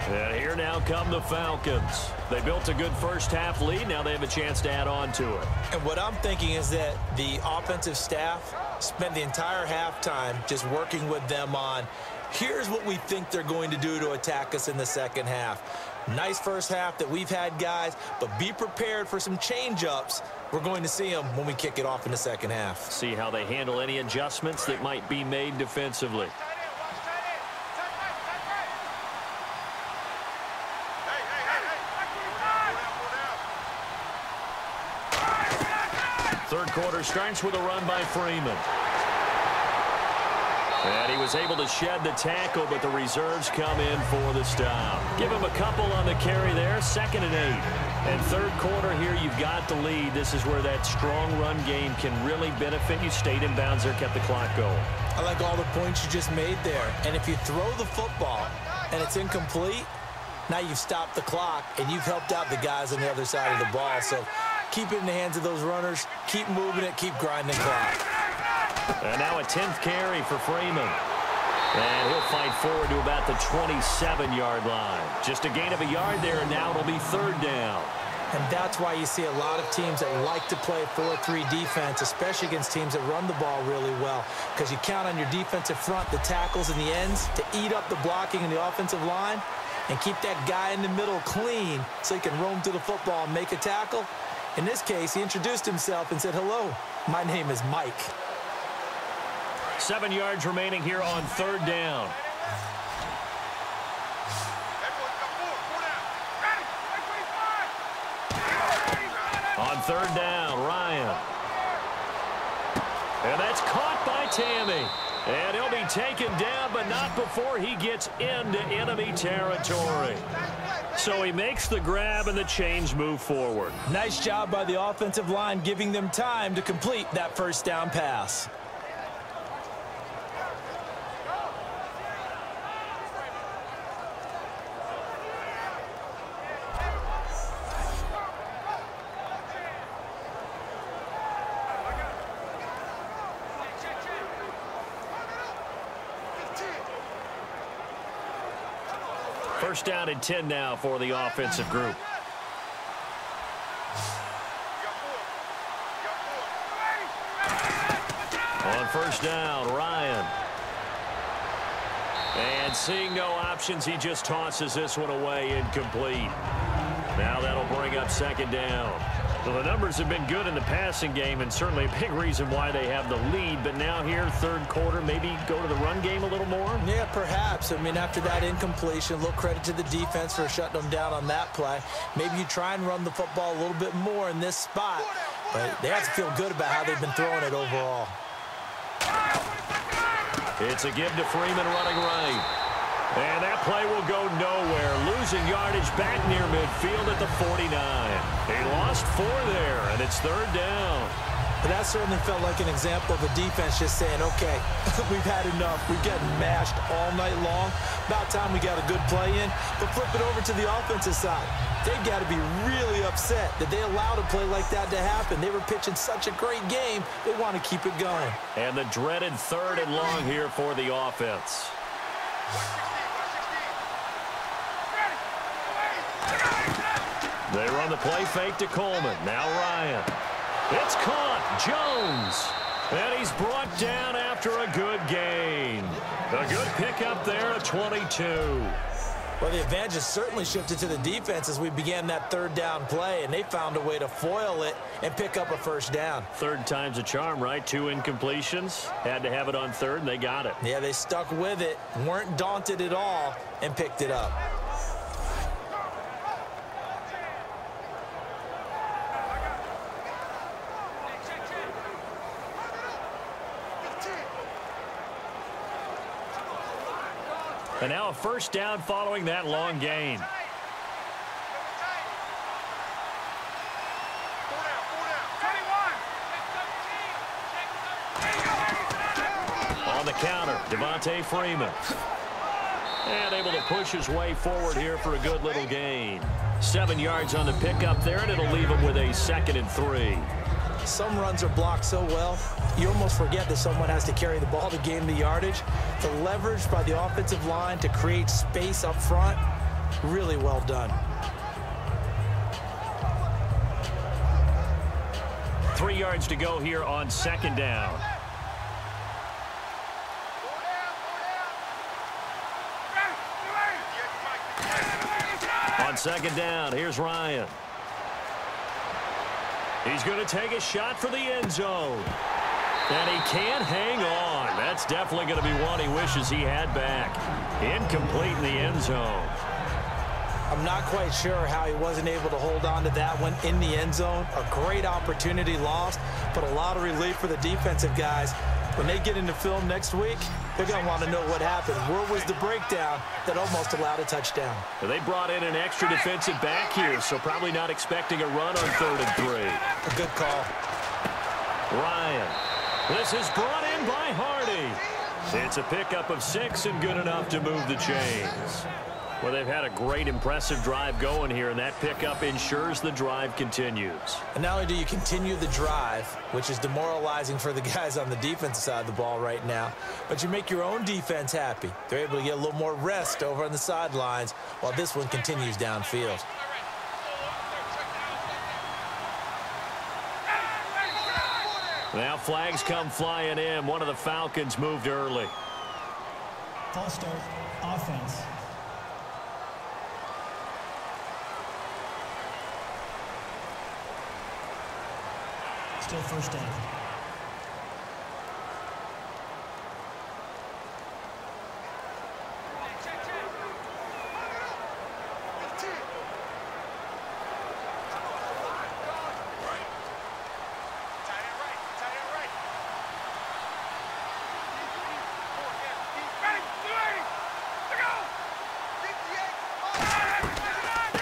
B: And here now come the Falcons. They built a good first half lead. Now they have a chance to add on to it.
C: And what I'm thinking is that the offensive staff spent the entire halftime just working with them on, here's what we think they're going to do to attack us in the second half. Nice first half that we've had, guys, but be prepared for some change-ups. We're going to see them when we kick it off in the second half.
B: See how they handle any adjustments that might be made defensively. Third quarter starts with a run by Freeman. And he was able to shed the tackle, but the reserves come in for the stop. Give him a couple on the carry there, 2nd and 8. And third quarter here, you've got the lead. This is where that strong run game can really benefit you. Stayed in bounds there, kept the clock going.
C: I like all the points you just made there. And if you throw the football and it's incomplete, now you've stopped the clock and you've helped out the guys on the other side of the ball. So keep it in the hands of those runners. Keep moving it. Keep grinding the clock.
B: And now a 10th carry for Freeman. And he'll fight forward to about the 27-yard line. Just a gain of a yard there, and now it'll be 3rd down.
C: And that's why you see a lot of teams that like to play 4-3 defense, especially against teams that run the ball really well, because you count on your defensive front, the tackles and the ends, to eat up the blocking in the offensive line and keep that guy in the middle clean so he can roam to the football and make a tackle. In this case, he introduced himself and said, "Hello, my name is Mike."
B: 7 yards remaining here on 3rd down. On 3rd down, Ryan. And that's caught by Tammy. And he'll be taken down, but not before he gets into enemy territory. So he makes the grab and the chains move forward.
C: Nice job by the offensive line, giving them time to complete that 1st down pass.
B: First down and 10 now for the offensive group. On 1st down, Ryan. And seeing no options, he just tosses this one away, incomplete. Now that'll bring up 2nd down. Well, the numbers have been good in the passing game, and certainly a big reason why they have the lead. But now here, 3rd quarter, maybe go to the run game a little more?
C: Yeah, perhaps. I mean, after that incompletion, a little credit to the defense for shutting them down on that play. Maybe you try and run the football a little bit more in this spot. But they have to feel good about how they've been throwing it overall.
B: It's a give to Freeman running right. And that play will go nowhere. Losing yardage back near midfield at the 49. He lost 4 there, and it's 3rd down.
C: But that certainly felt like an example of a defense just saying, okay, we've had enough. We've gotten mashed all night long. About time we got a good play in. But flip it over to the offensive side. They've got to be really upset that they allowed a play like that to happen. They were pitching such a great game. They want to keep it going.
B: And the dreaded 3rd and long here for the offense. They run the play fake to Coleman. Now Ryan. It's caught. Jones. And he's brought down after a good gain. A good pickup there at 22.
C: Well, the advantage has certainly shifted to the defense as we began that 3rd down play, and they found a way to foil it and pick up a 1st down.
B: 3rd time's a charm, right? 2 incompletions. Had to have it on 3rd, and they got it.
C: Yeah, they stuck with it, weren't daunted at all, and picked it up.
B: And now a 1st down following that long gain. On the counter, Devontae Freeman. And able to push his way forward here for a good little gain. 7 yards on the pickup there, and it'll leave him with a 2nd and 3.
C: Some runs are blocked so well, you almost forget that someone has to carry the ball to gain the yardage. The leverage by the offensive line to create space up front, really well done.
B: 3 yards to go here on 2nd down. On 2nd down, here's Ryan. He's going to take a shot for the end zone. And he can't hang on. That's definitely going to be one he wishes he had back. Incomplete in the end zone.
C: I'm not quite sure how he wasn't able to hold on to that one in the end zone. A great opportunity lost, but a lot of relief for the defensive guys. When they get into film next week, They're going to want to know what happened. Where was the breakdown that almost allowed a touchdown?
B: Well, they brought in an extra defensive back here, so probably not expecting a run on 3rd and 3.
C: A good call.
B: Ryan. This is brought in by Hardy. It's a pickup of 6 and good enough to move the chains. Well, they've had a great, impressive drive going here, and that pickup ensures the drive continues.
C: And not only do you continue the drive, which is demoralizing for the guys on the defensive side of the ball right now, but you make your own defense happy. They're able to get a little more rest over on the sidelines while this one continues downfield.
B: Now flags come flying in. One of the Falcons moved early.
E: False start, offense. Still first down.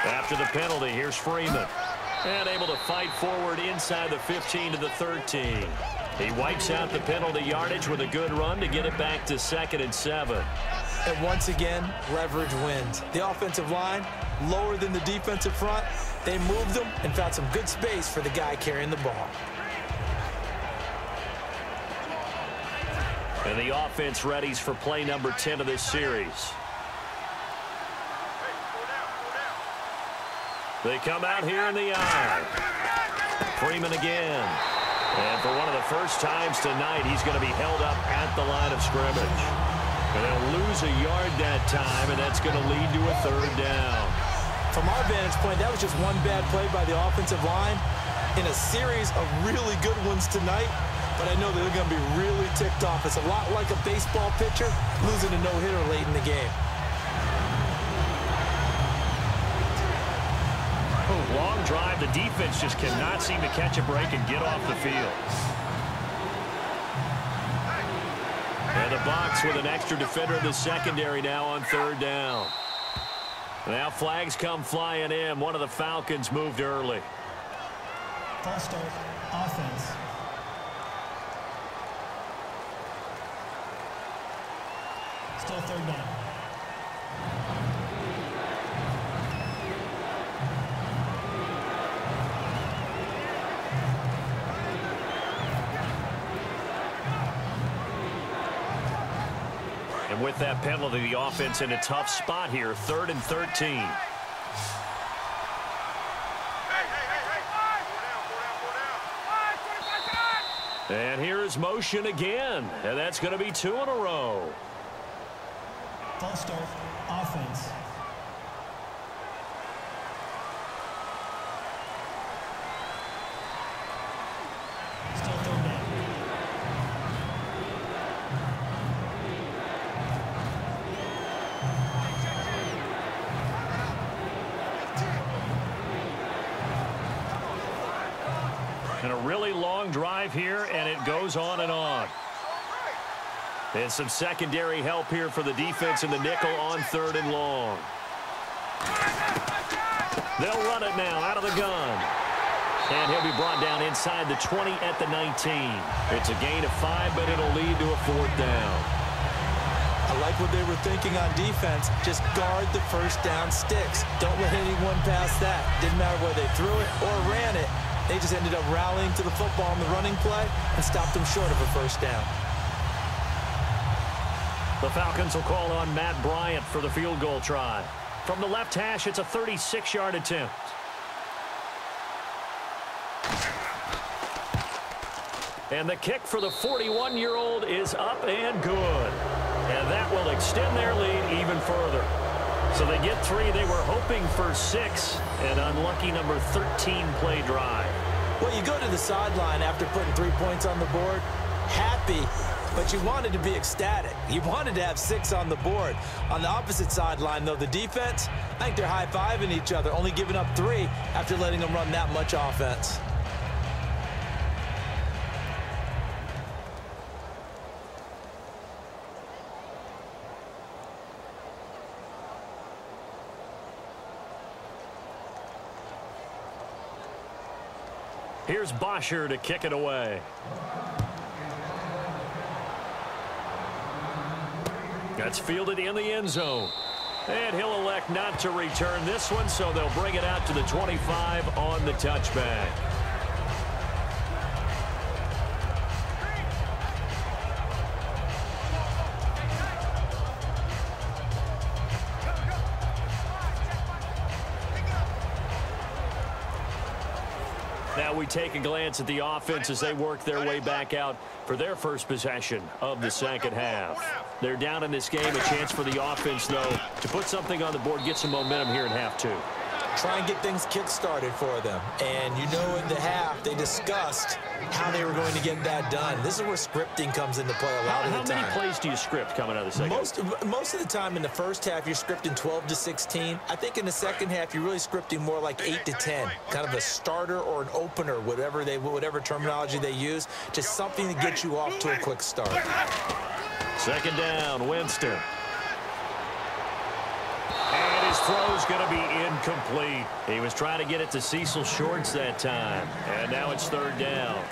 B: After the penalty, here's Freeman. And able to fight forward inside the 15 to the 13. He wipes out the penalty yardage with a good run to get it back to 2nd and 7.
C: And once again, leverage wins. The offensive line, lower than the defensive front. They moved them and found some good space for the guy carrying the ball.
B: And the offense readies for play number 10 of this series. They come out here in the eye. Freeman again. And for one of the first times tonight, he's going to be held up at the line of scrimmage. And they'll lose a yard that time, and that's going to lead to a 3rd down.
C: From our vantage point, that was just one bad play by the offensive line in a series of really good ones tonight. But I know they're going to be really ticked off. It's a lot like a baseball pitcher losing a no-hitter late in the game.
B: Long drive. The defense just cannot seem to catch a break and get off the field. And the Bucs with an extra defender in the secondary now on 3rd down. Now flags come flying in. One of the Falcons moved early.
E: False start, offense. Still 3rd down.
B: And with that penalty, the offense in a tough spot here. 3rd and 13. And here's motion again. And that's going to be 2 in a row.
E: False start, offense. Still 3rd down.
B: And a really long drive here, and it goes on and on. And some secondary help here for the defense in the nickel on 3rd and long. They'll run it now out of the gun. And he'll be brought down inside the 20 at the 19. It's a gain of 5, but it'll lead to a 4th down.
C: I like what they were thinking on defense. Just guard the first down sticks. Don't let anyone pass that. Didn't matter whether they threw it or ran it. They just ended up rallying to the football in the running play and stopped them short of a 1st down.
B: The Falcons will call on Matt Bryant for the field goal try. From the left hash, it's a 36-yard attempt. And the kick for the 41-year-old is up and good. And that will extend their lead even further. So they get 3. They were hoping for 6. An unlucky number 13 play drive.
C: Well, you go to the sideline after putting 3 points on the board, happy, but you wanted to be ecstatic. You wanted to have 6 on the board. On the opposite sideline, though, the defense, I think they're high-fiving each other, only giving up 3 after letting them run that much offense.
B: Here's Bosher to kick it away. That's fielded in the end zone. And he'll elect not to return this one, so they'll bring it out to the 25 on the touchback. Now we take a glance at the offense as they work their way back out for their first possession of the second half. They're down in this game. A chance for the offense, though, to put something on the board, get some momentum here in half two.
C: Try and get things kick-started for them. And you know in the half, they discussed how they were going to get that done. This is where scripting comes into play a lot of the time.
B: How many plays do you script coming out of the second?
C: Most of the time in the first half, you're scripting 12 to 16. I think in the second half, you're really scripting more like 8 to 10. Kind of a starter or an opener, whatever terminology they use. Just something to get you off to a quick start.
B: Second down, Winston. And his throw's going to be incomplete. He was trying to get it to Cecil Shorts that time. And now it's third down.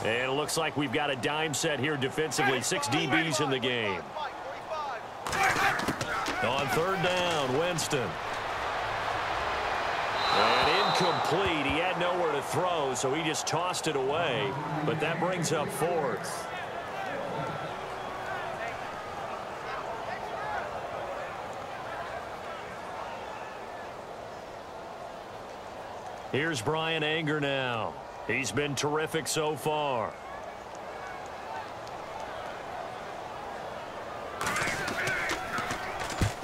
B: And it looks like we've got a dime set here defensively. 6 DBs in the game. On third down, Winston. And incomplete. He had nowhere to throw, so he just tossed it away. But that brings up fourth. Here's Brian Anger now. He's been terrific so far.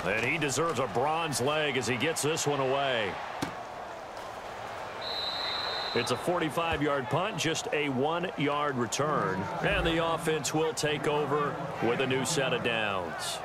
B: And he deserves a bronze leg as he gets this one away. It's a 45-yard punt, just a 1-yard return. And the offense will take over with a new set of downs.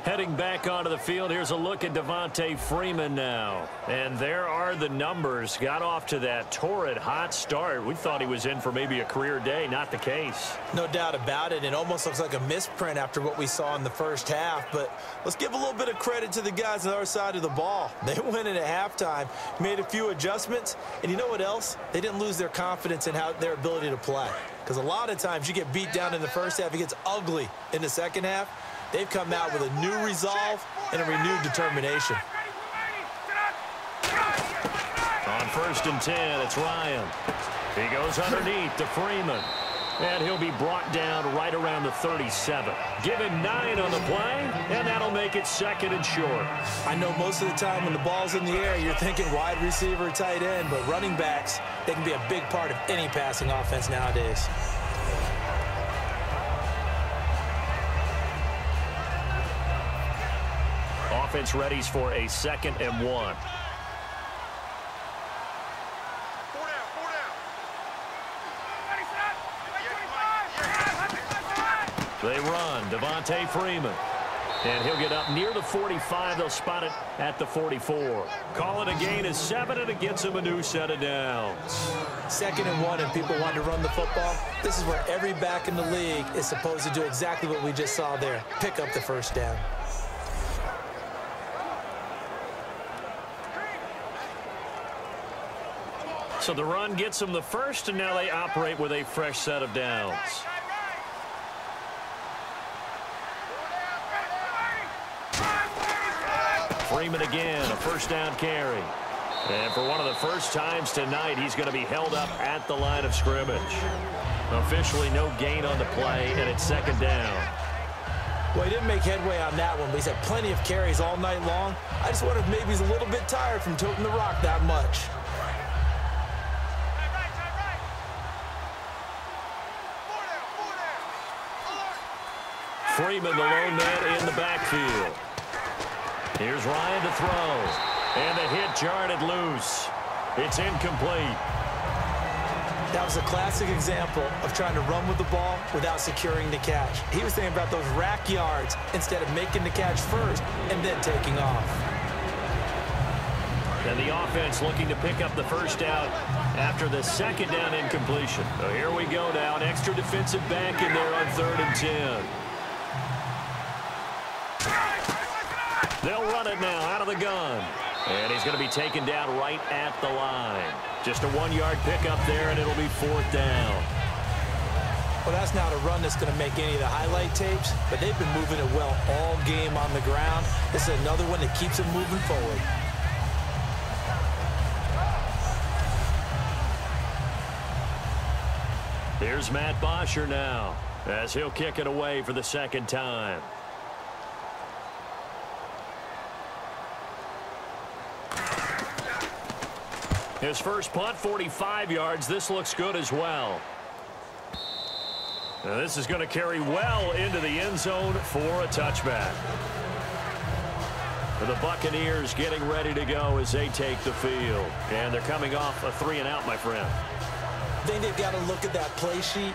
B: Heading back onto the field, here's a look at Devontae Freeman now. And there are the numbers. Got off to that torrid hot start. We thought he was in for maybe a career day. Not the case.
C: No doubt about it. It almost looks like a misprint after what we saw in the first half. But let's give a little bit of credit to the guys on the other side of the ball. They went in at halftime, made a few adjustments. And you know what else? They didn't lose their confidence in their ability to play. Because a lot of times you get beat down in the first half. It gets ugly in the second half. They've come out with a new resolve and a renewed determination.
B: On 1st and 10, it's Ryan. He goes underneath to Freeman. And he'll be brought down right around the 37. Give him 9 on the play, and that'll make it 2nd and short.
C: I know most of the time when the ball's in the air, you're thinking wide receiver, tight end, but running backs, they can be a big part of any passing offense nowadays.
B: Offense readies for a 2nd and 1. They run. Devontae Freeman. And he'll get up near the 45. They'll spot it at the 44. Call it a gain of 7, and it gets him a new set of downs.
C: 2nd and 1, and people want to run the football. This is where every back in the league is supposed to do exactly what we just saw there. Pick up the first down.
B: So the run gets them the first, and now they operate with a fresh set of downs. Freeman again, a 1st down carry. And for one of the first times tonight, he's going to be held up at the line of scrimmage. Officially no gain on the play, and it's 2nd down.
C: Well, he didn't make headway on that one, but he's had plenty of carries all night long. I just wonder if maybe he's a little bit tired from toting the rock that much.
B: Freeman, the lone man in the backfield. Here's Ryan to throw. And the hit jarred it loose. It's incomplete.
C: That was a classic example of trying to run with the ball without securing the catch. He was thinking about those rack yards instead of making the catch first and then taking off.
B: And the offense looking to pick up the first down after the second down incompletion. So here we go now. An extra defensive back in there on 3rd and 10. They'll run it now out of the gun. And he's going to be taken down right at the line. Just a 1-yard pickup there, and it'll be 4th down.
C: Well, that's not a run that's going to make any of the highlight tapes, but they've been moving it well all game on the ground. This is another one that keeps them moving forward.
B: Here's Matt Bosher now, as he'll kick it away for the second time. His first punt, 45 yards. This looks good as well. Now this is going to carry well into the end zone for a touchback. The Buccaneers getting ready to go as they take the field. And they're coming off a 3-and-out, my friend.
C: I think they've got to look at that play sheet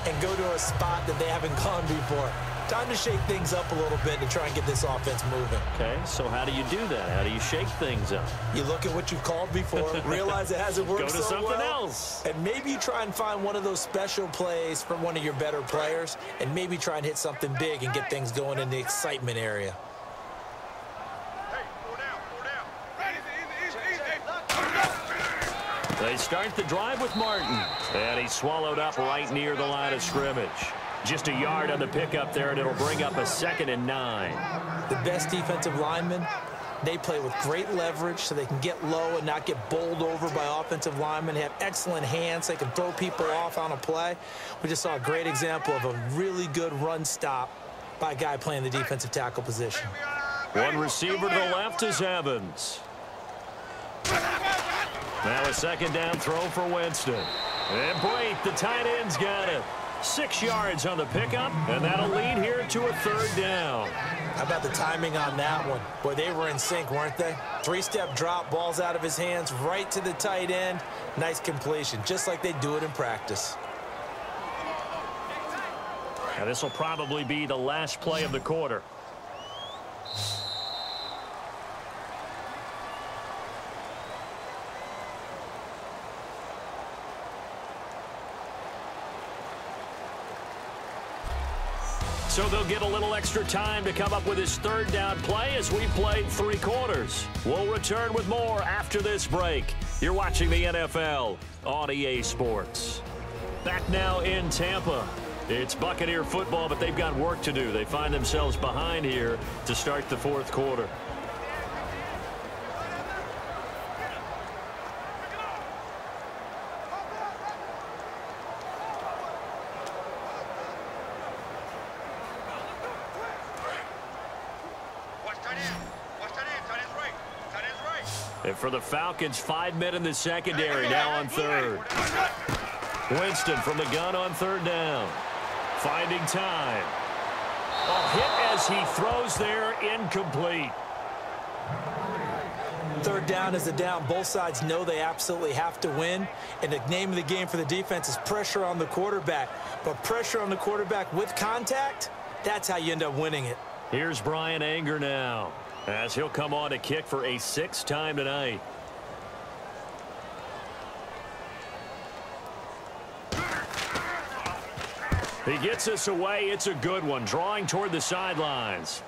C: and go to a spot that they haven't gone before. Time to shake things up a little bit to try and get this offense moving.
B: Okay, so how do you do that? How do you shake things up?
C: You look at what you've called before, realize it hasn't worked
B: Go to
C: so
B: something
C: well,
B: else.
C: and maybe you try and find one of those special plays from one of your better players, and maybe try and hit something big and get things going in the excitement area.
D: Hey, 4 down, 4 down. Easy.
B: They start the drive with Martin, and he's swallowed up right near the line of scrimmage. Just a yard on the pickup there, and it'll bring up a 2nd and 9.
C: The best defensive linemen, they play with great leverage so they can get low and not get bowled over by offensive linemen. They have excellent hands. They can throw people off on a play. We just saw a great example of a really good run stop by a guy playing the defensive tackle position.
B: One receiver to the left is Evans. Now a 2nd down throw for Winston. And Brate, the tight end's got it. 6 yards on the pickup, and that'll lead here to a 3rd down.
C: How about the timing on that one? Boy, they were in sync, weren't they? 3-step drop, ball's out of his hands, right to the tight end. Nice completion, just like they do it in practice.
B: Now this will probably be the last play of the quarter. So they'll get a little extra time to come up with his 3rd down play as we played 3 quarters. We'll return with more after this break. You're watching the NFL on EA Sports. Back now in Tampa. It's Buccaneer football, but they've got work to do. They find themselves behind here to start the 4th quarter. And for the Falcons, 5 men in the secondary, now on 3rd. Winston from the gun on 3rd down. Finding time. A hit as he throws there, incomplete.
C: 3rd down is a down. Both sides know they absolutely have to win. And the name of the game for the defense is pressure on the quarterback. But pressure on the quarterback with contact, that's how you end up winning it.
B: Here's Brian Anger now, as he'll come on to kick for a 6th time tonight. He gets us away. It's a good one, drawing toward the sidelines.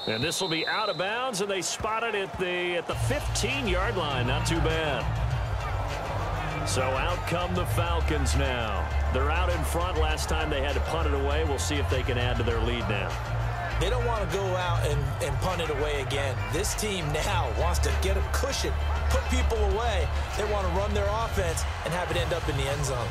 B: And this will be out of bounds, and they spot it at the 15-yard line. Not too bad. So out come the Falcons now. They're out in front. Last time they had to punt it away. We'll see if they can add to their lead now.
C: They don't want to go out and punt it away again. This team now wants to get a cushion, put people away. They want to run their offense and have it end up in the end zone.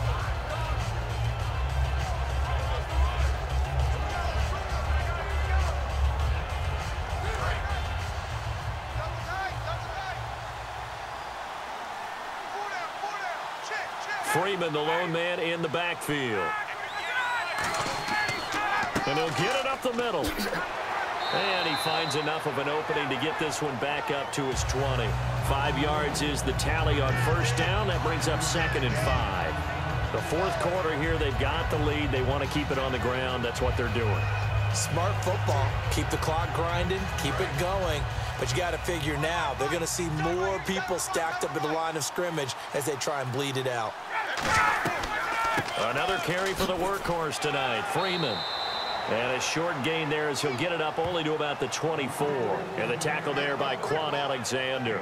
B: Freeman, the lone man in the backfield. And he'll get it up the middle. And he finds enough of an opening to get this one back up to his 20. 5 yards is the tally on 1st down. That brings up 2nd and 5. The 4th quarter here, they've got the lead. They want to keep it on the ground. That's what they're doing.
C: Smart football. Keep the clock grinding. Keep it going. But you got to figure now, they're going to see more people stacked up at the line of scrimmage as they try and bleed it out.
B: Another carry for the workhorse tonight, Freeman. And a short gain there as he'll get it up only to about the 24. And the tackle there by Quan Alexander.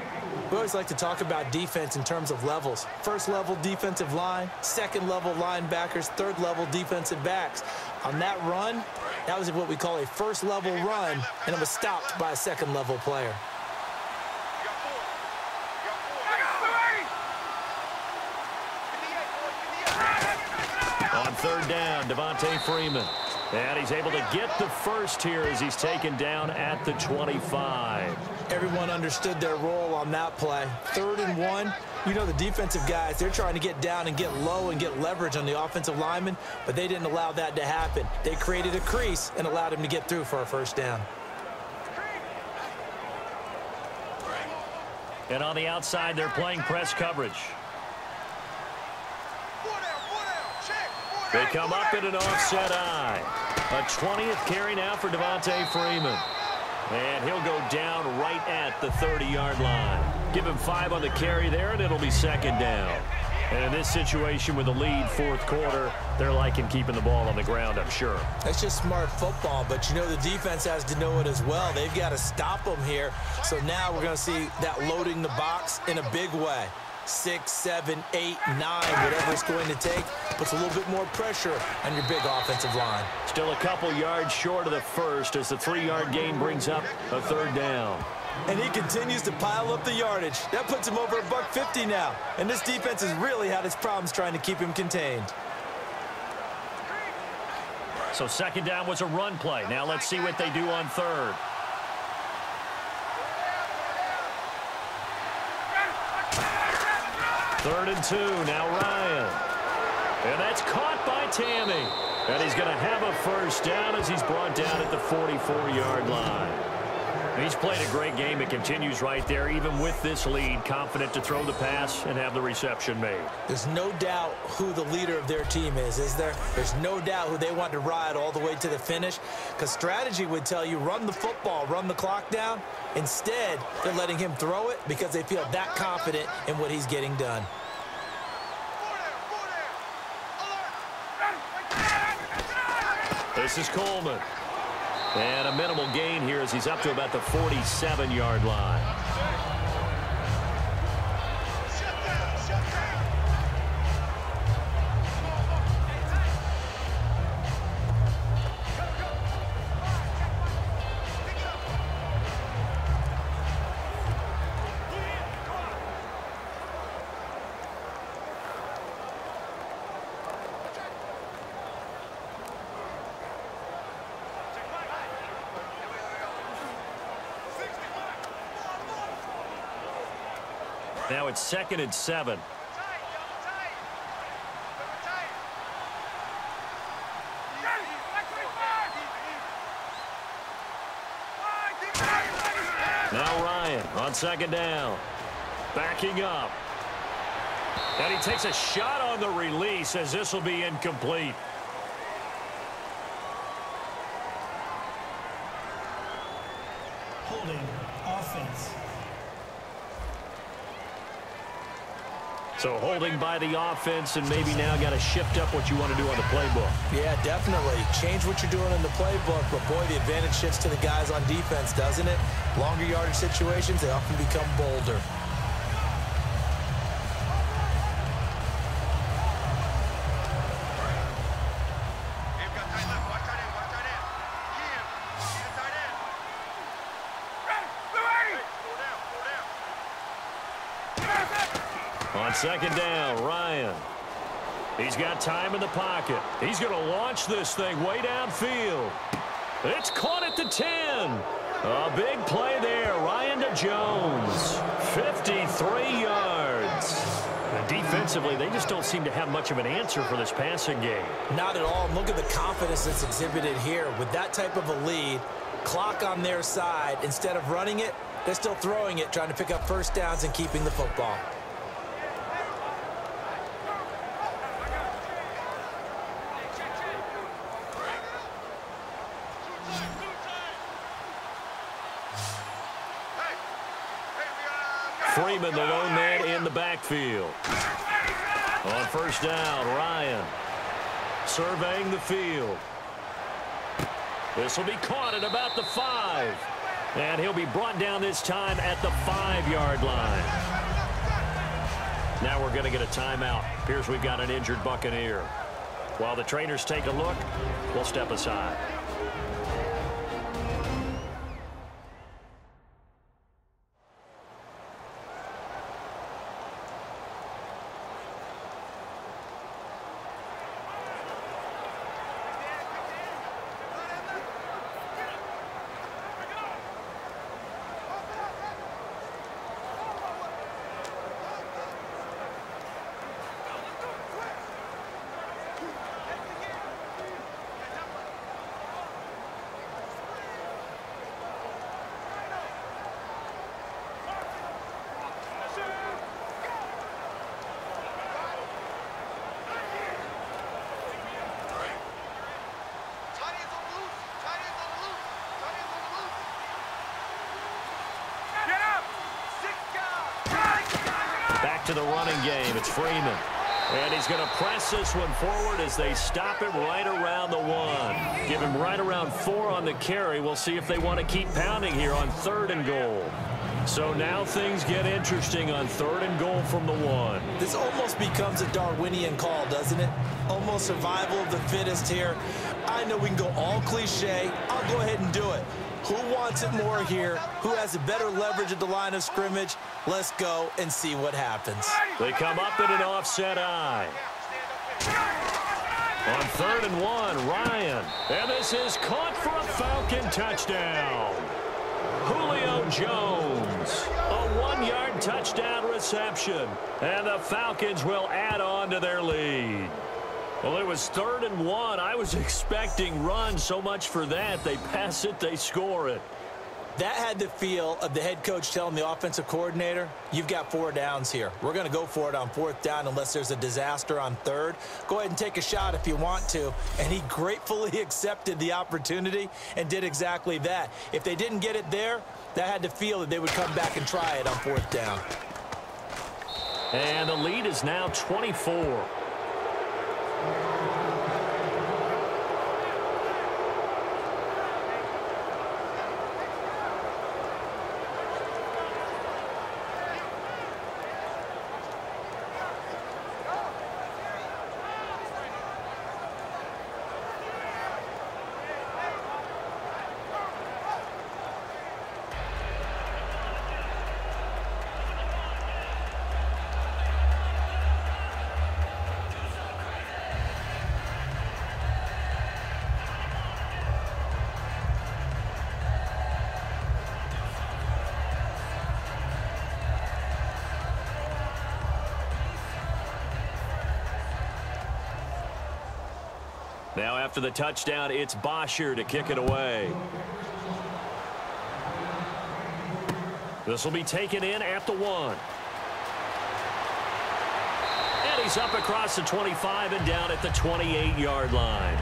C: We always like to talk about defense in terms of levels. First level defensive line, second level linebackers, third level defensive backs. On that run, that was what we call a first level run, and it was stopped by a second level player.
B: On third down, Devontae Freeman. And he's able to get the first here as he's taken down at the 25.
C: Everyone understood their role on that play. 3rd and 1. You know the defensive guys, they're trying to get down and get low and get leverage on the offensive lineman, but they didn't allow that to happen. They created a crease and allowed him to get through for a first down.
B: And on the outside, they're playing press coverage. They come up in an offset eye. A 20th carry now for Devontae Freeman. And he'll go down right at the 30-yard line. Give him 5 on the carry there, and it'll be second down. And in this situation with the lead fourth quarter, they're liking keeping the ball on the ground, I'm sure.
C: That's just smart football, but you know the defense has to know it as well. They've got to stop them here. So now we're going to see that loading the box in a big way. 6, 7, 8, 9, whatever it's going to take, puts a little bit more pressure on your big offensive line.
B: Still a couple yards short of the first as the 3-yard gain brings up a third down.
C: And he continues to pile up the yardage. That puts him over $150 now. And this defense has really had its problems trying to keep him contained.
B: So second down was a run play. Now let's see what they do on third. Third and 2, now Ryan. And that's caught by Tammy. And he's going to have a first down as he's brought down at the 44-yard line. He's played a great game. It continues right there, even with this lead, confident to throw the pass and have the reception made.
C: There's no doubt who the leader of their team is there? There's no doubt who they want to ride all the way to the finish, because strategy would tell you run the football, run the clock down. Instead, they're letting him throw it because they feel that confident in what he's getting done.
B: This is Coleman. And a minimal gain here as he's up to about the 47-yard line. Now it's 2nd and 7. Now Ryan on second down. Backing up. And he takes a shot on the release as this will be incomplete.
E: Holding offense.
B: So holding by the offense, and maybe now got to shift up what you want to do on the playbook.
C: Yeah, definitely. Change what you're doing in the playbook, but boy, the advantage shifts to the guys on defense, doesn't it? Longer yardage situations, they often become bolder.
B: On second down, Ryan. He's got time in the pocket. He's going to launch this thing way downfield. It's caught at the 10. A big play there. Ryan to Jones. 53 yards. And defensively, they just don't seem to have much of an answer for this passing game.
C: Not at all. Look at the confidence that's exhibited here. With that type of a lead, clock on their side, instead of running it, they're still throwing it, trying to pick up first downs and keeping the football.
B: Freeman, the lone man in the backfield. On first down, Ryan surveying the field. This will be caught at about the 5. And he'll be brought down this time at the 5-yard line. Now we're going to get a timeout. Appears we've got an injured Buccaneer. While the trainers take a look, we'll step aside. To the running game, it's Freeman. And he's going to press this one forward as they stop him right around the 1. Give him right around 4 on the carry. We'll see if they want to keep pounding here on 3rd and goal. So now things get interesting on 3rd and goal from the 1.
C: This almost becomes a Darwinian call, doesn't it? Almost survival of the fittest here. I know we can go all cliche. I'll go ahead and do it. Who wants it more here? Who has a better leverage at the line of scrimmage? Let's go and see what happens.
B: They come up in an offset eye. On 3rd and 1, Ryan. And this is caught for a Falcon touchdown. Julio Jones. A 1-yard touchdown reception. And the Falcons will add on to their lead. Well, it was 3rd and 1. I was expecting run. So much for that. They pass it, they score it.
C: That had the feel of the head coach telling the offensive coordinator, you've got 4 downs here. We're going to go for it on 4th down unless there's a disaster on 3rd. Go ahead and take a shot if you want to. And he gratefully accepted the opportunity and did exactly that. If they didn't get it there, that had the feel that they would come back and try it on 4th down.
B: And the lead is now 24. Now after the touchdown, it's Bosher to kick it away. This will be taken in at the 1. And he's up across the 25 and down at the 28-yard line.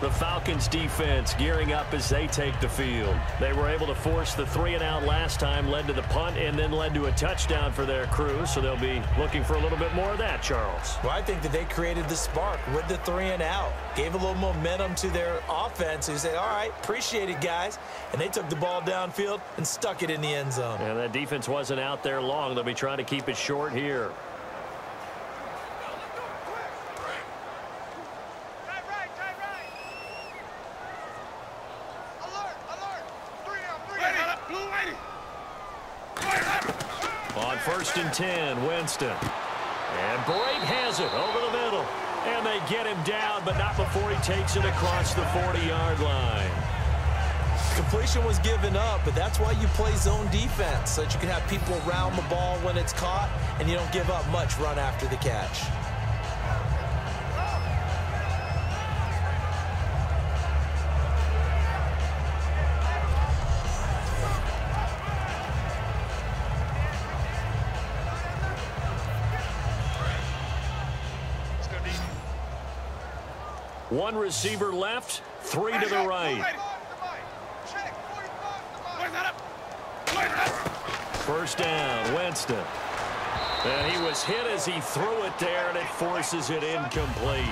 B: The Falcons defense gearing up as they take the field. They were able to force the 3-and-out last time, led to the punt, and then led to a touchdown for their crew. So they'll be looking for a little bit more of that, Charles.
C: Well, I think that they created the spark with the 3-and-out. Gave a little momentum to their offense who said, all right, appreciate it, guys. And they took the ball downfield and stuck it in the end zone.
B: And that defense wasn't out there long. They'll be trying to keep it short here. On 1st and 10, Winston. And Brake has it over the middle. And they get him down, but not before he takes it across the 40-yard line.
C: Completion was given up, but that's why you play zone defense, so that you can have people around the ball when it's caught, and you don't give up much run after the catch.
B: One receiver left, 3 to the right. First down, Winston. And he was hit as he threw it there, and it forces it incomplete.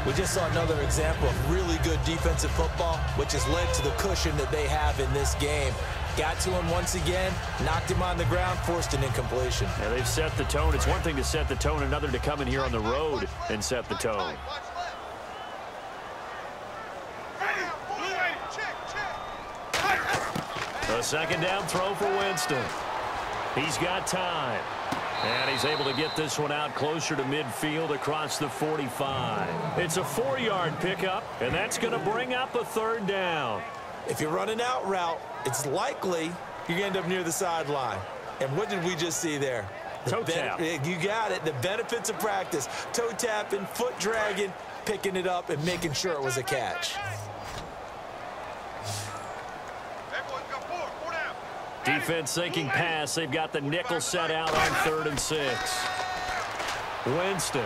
C: We just saw another example of really good defensive football, which has led to the cushion that they have in this game. Got to him once again, knocked him on the ground, forced an incompletion.
B: Yeah, they've set the tone. It's one thing to set the tone, another to come in here on the road and set the tone. A second down throw for Winston. He's got time. And he's able to get this one out closer to midfield across the 45. It's a 4-yard pickup, and that's going to bring up a third down.
C: If you're running out route, it's likely you're going to end up near the sideline. And what did we just see there?
B: Toe tap.
C: You got it. The benefits of practice. Toe tapping, foot dragging, picking it up, and making sure it was a catch.
B: Defense thinking pass. They've got the nickel set out on 3rd and 6. Winston.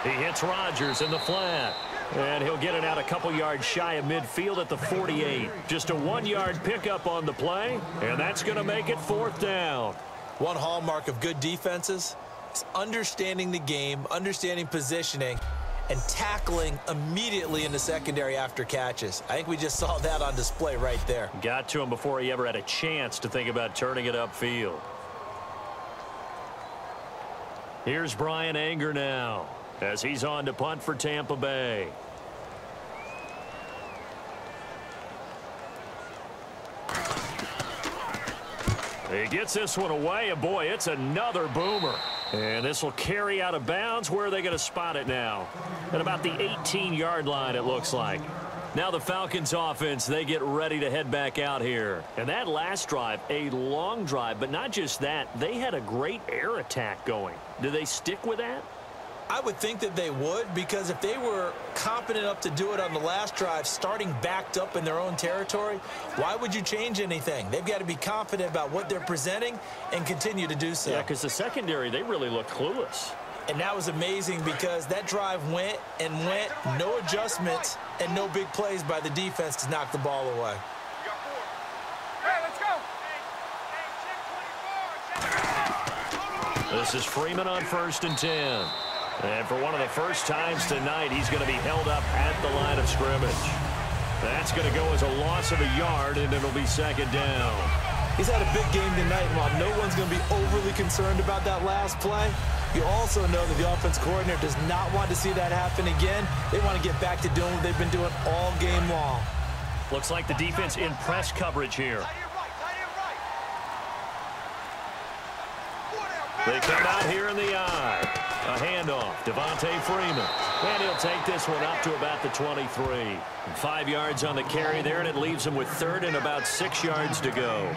B: He hits Rodgers in the flat. And he'll get it out a couple yards shy of midfield at the 48. Just a 1-yard pickup on the play, and that's going to make it 4th down.
C: One hallmark of good defenses is understanding the game, understanding positioning, and tackling immediately in the secondary after catches. I think we just saw that on display right there.
B: Got to him before he ever had a chance to think about turning it upfield. Here's Brian Anger now as he's on to punt for Tampa Bay. He gets this one away, and boy, it's another boomer. And this will carry out of bounds. Where are they going to spot it now? At about the 18-yard line, it looks like. Now the Falcons offense, they get ready to head back out here. And that last drive, a long drive, but not just that. They had a great air attack going. Do they stick with that?
C: I would think that they would, because if they were competent enough to do it on the last drive, starting backed up in their own territory, why would you change anything? They've got to be confident about what they're presenting and continue to do so.
B: Yeah, because the secondary, they really look clueless.
C: And that was amazing because that drive went and went, no adjustments and no big plays by the defense to knock the ball away.
B: This is Freeman on 1st and 10. And for one of the first times tonight, he's going to be held up at the line of scrimmage. That's going to go as a loss of a yard, and it'll be 2nd down.
C: He's had a big game tonight, and while no one's going to be overly concerned about that last play, you also know that the offense coordinator does not want to see that happen again. They want to get back to doing what they've been doing all game long.
B: Looks like the defense in press coverage here. They come out here in the eye. A handoff, Devontae Freeman. And he'll take this one up to about the 23. 5 yards on the carry there, and it leaves him with 3rd and about 6 yards to go.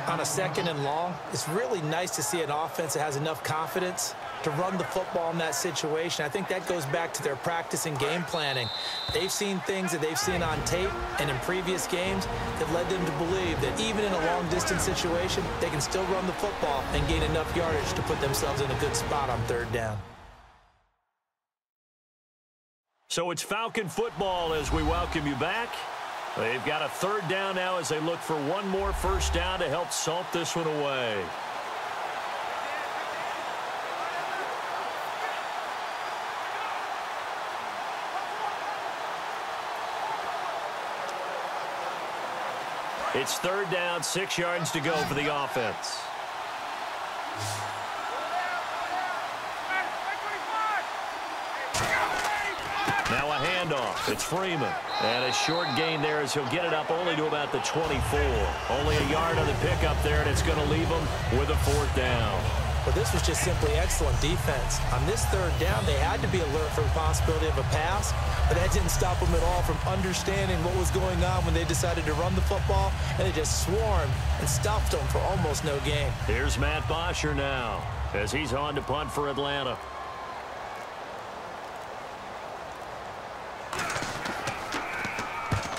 C: On a 2nd and long, it's really nice to see an offense that has enough confidence to run the football in that situation. I think that goes back to their practice and game planning. They've seen things that they've seen on tape and in previous games that led them to believe that even in a long-distance situation, they can still run the football and gain enough yardage to put themselves in a good spot on 3rd down.
B: So it's Falcon football as we welcome you back. They've got a 3rd down now as they look for one more first down to help salt this one away. It's 3rd down, 6 yards to go for the offense. Now a handoff. It's Freeman. And a short gain there as he'll get it up only to about the 24. Only a yard on the pickup there, and it's going to leave him with a 4th down.
C: Well, this was just simply excellent defense. On this 3rd down, they had to be alert for the possibility of a pass, but that didn't stop them at all from understanding what was going on when they decided to run the football, and they just swarmed and stuffed them for almost no gain.
B: Here's Matt Bosher now as he's on to punt for Atlanta.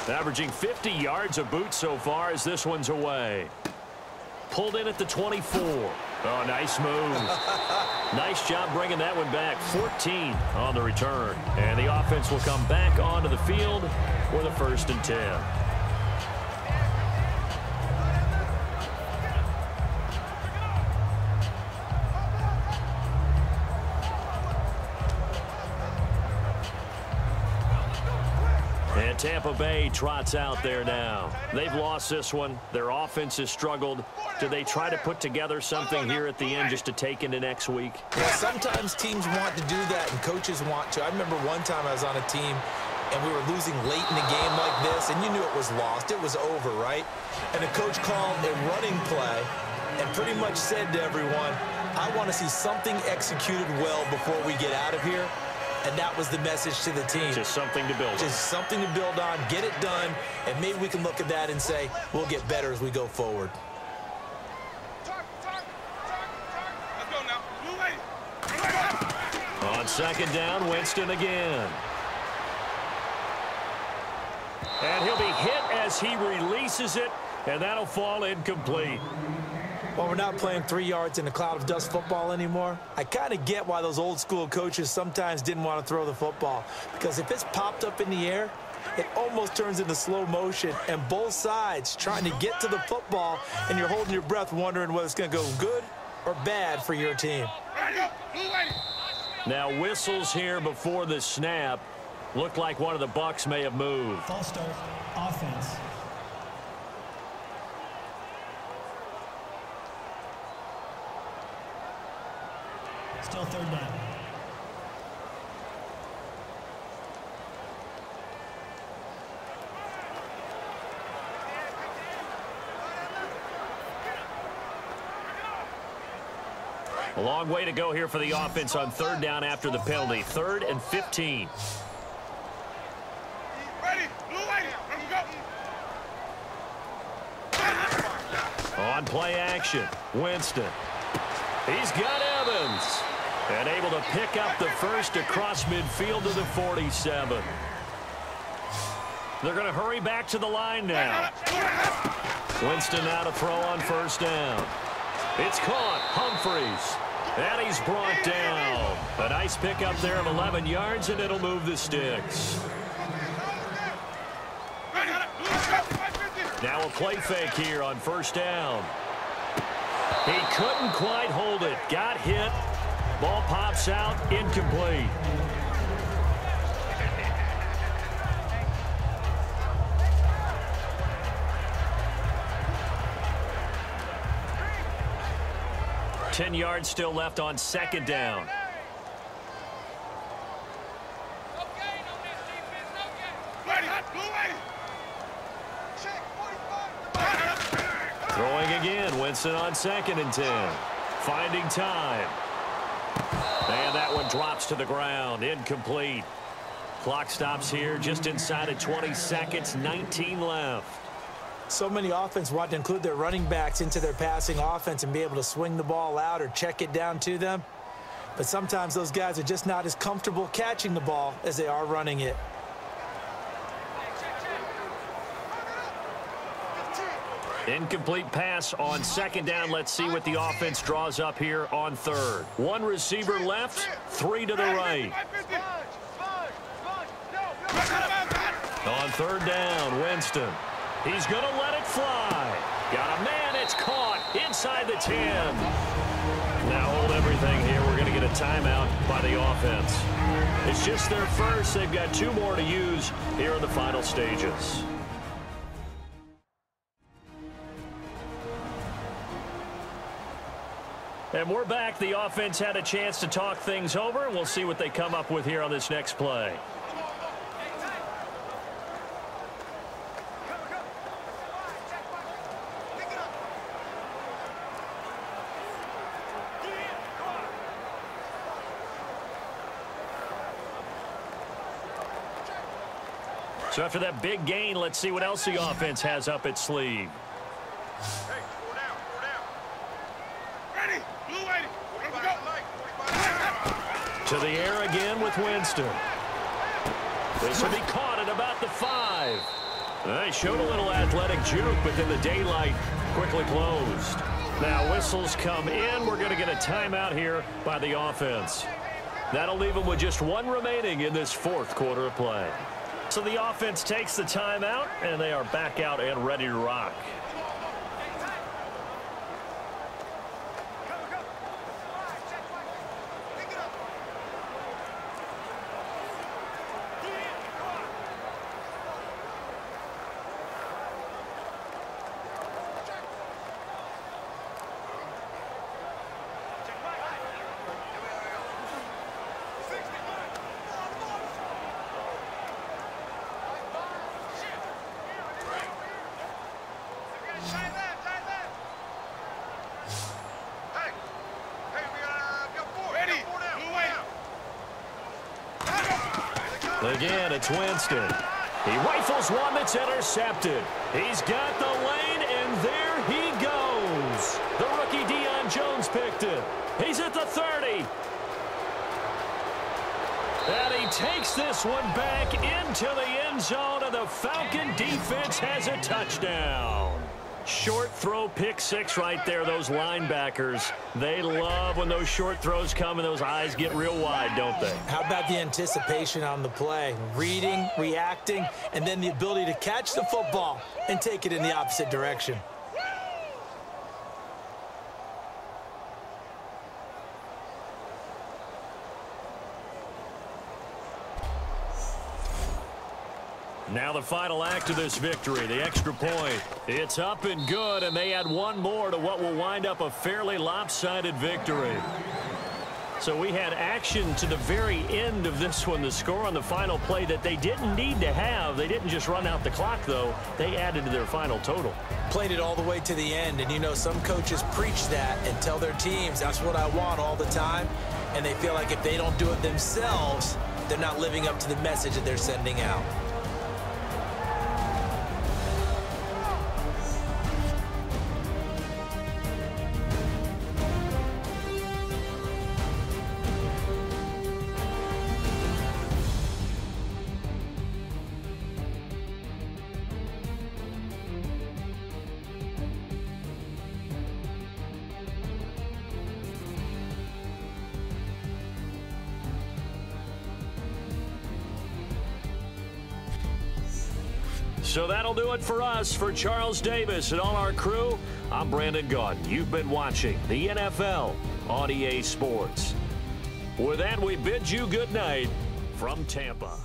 B: Averaging 50 yards a boot so far as this one's away. Pulled in at the 24. Oh, nice move. Nice job bringing that one back. 14 on the return. And the offense will come back onto the field with a 1st and 10. Tampa Bay trots out there now. They've lost this one. Their offense has struggled. Do they try to put together something here at the end just to take into next week?
C: Yeah, sometimes teams want to do that and coaches want to. I remember one time I was on a team and we were losing late in a game like this, and you knew it was lost. It was over, right? And the coach called a running play and pretty much said to everyone, I want to see something executed well before we get out of here. And that was the message to the team.
B: Just something to build on.
C: Just something to build on, get it done, and maybe we can look at that and say, we'll get better as we go forward.
D: Let's go now. Blue lady.
B: On second down, Winston again. And he'll be hit as he releases it, and that'll fall incomplete.
C: Well, we're not playing 3 yards in a cloud of dust football anymore. I kind of get why those old school coaches sometimes didn't want to throw the football, because if it's popped up in the air, it almost turns into slow motion, and both sides trying to get to the football, and you're holding your breath wondering whether it's going to go good or bad for your team.
B: Now whistles here before the snap. Looked like one of the Bucs may have moved.
E: False start, offense. Still third down.
B: A long way to go here for the offense on third down after the penalty. 3rd and 15.
D: Ready. Blue lady. Let's go.
B: On play action, Winston. He's got Evans. And able to pick up the first across midfield to the 47. They're going to hurry back to the line now. Winston now to throw on first down. It's caught. Humphreys. And he's brought down. A nice pickup there of 11 yards, and it'll move the sticks. Now a play fake here on first down. He couldn't quite hold it. Got hit. Ball pops out. Incomplete. Ten yards still left on second down. Throwing again. Winston on 2nd and 10. Finding time. And that one drops to the ground. Incomplete. Clock stops here just inside of 20 seconds. 19 left.
C: So many offenses want to include their running backs into their passing offense and be able to swing the ball out or check it down to them. But sometimes those guys are just not as comfortable catching the ball as they are running it.
B: Incomplete pass on second down. Let's see what the offense draws up here on third. One receiver left, 3 to the right. On third down, Winston. He's going to let it fly. Got a man. It's caught inside the 10. Now hold everything here. We're going to get a timeout by the offense. It's just their first. They've got 2 more to use here in the final stages. And we're back. The offense had a chance to talk things over, and we'll see what they come up with here on this next play. So after that big gain, let's see what else the offense has up its sleeve.
D: Hey, 4 down, 4 down. Ready, blue lady. Let's go.
B: To the air again with Winston. This will be caught at about the 5. They showed a little athletic juke, but then the daylight quickly closed. Now whistles come in. We're going to get a timeout here by the offense. That'll leave them with just 1 remaining in this 4th quarter of play. So the offense takes the timeout, and they are back out and ready to rock. Again, it's Winston. He rifles one that's intercepted. He's got the lane, and there he goes. The rookie Deion Jones picked it. He's at the 30. And he takes this one back into the end zone, and the Falcon defense has a touchdown. Short throw, pick six right there. Those linebackers, they love when those short throws come and those eyes get real wide, don't they?
C: How about the anticipation on the play? Reading, reacting, and then the ability to catch the football and take it in the opposite direction.
B: Now the final act of this victory, the extra point. It's up and good, and they add one more to what will wind up a fairly lopsided victory. So we had action to the very end of this one, the score on the final play that they didn't need to have. They didn't just run out the clock, though. They added to their final total.
C: Played it all the way to the end, and you know some coaches preach that and tell their teams, that's what I want all the time, and they feel like if they don't do it themselves, they're not living up to the message that they're sending out.
B: So that'll do it for us. For Charles Davis and all our crew, I'm Brandon Gaudin. You've been watching the NFL on EA Sports. With that, we bid you good night from Tampa.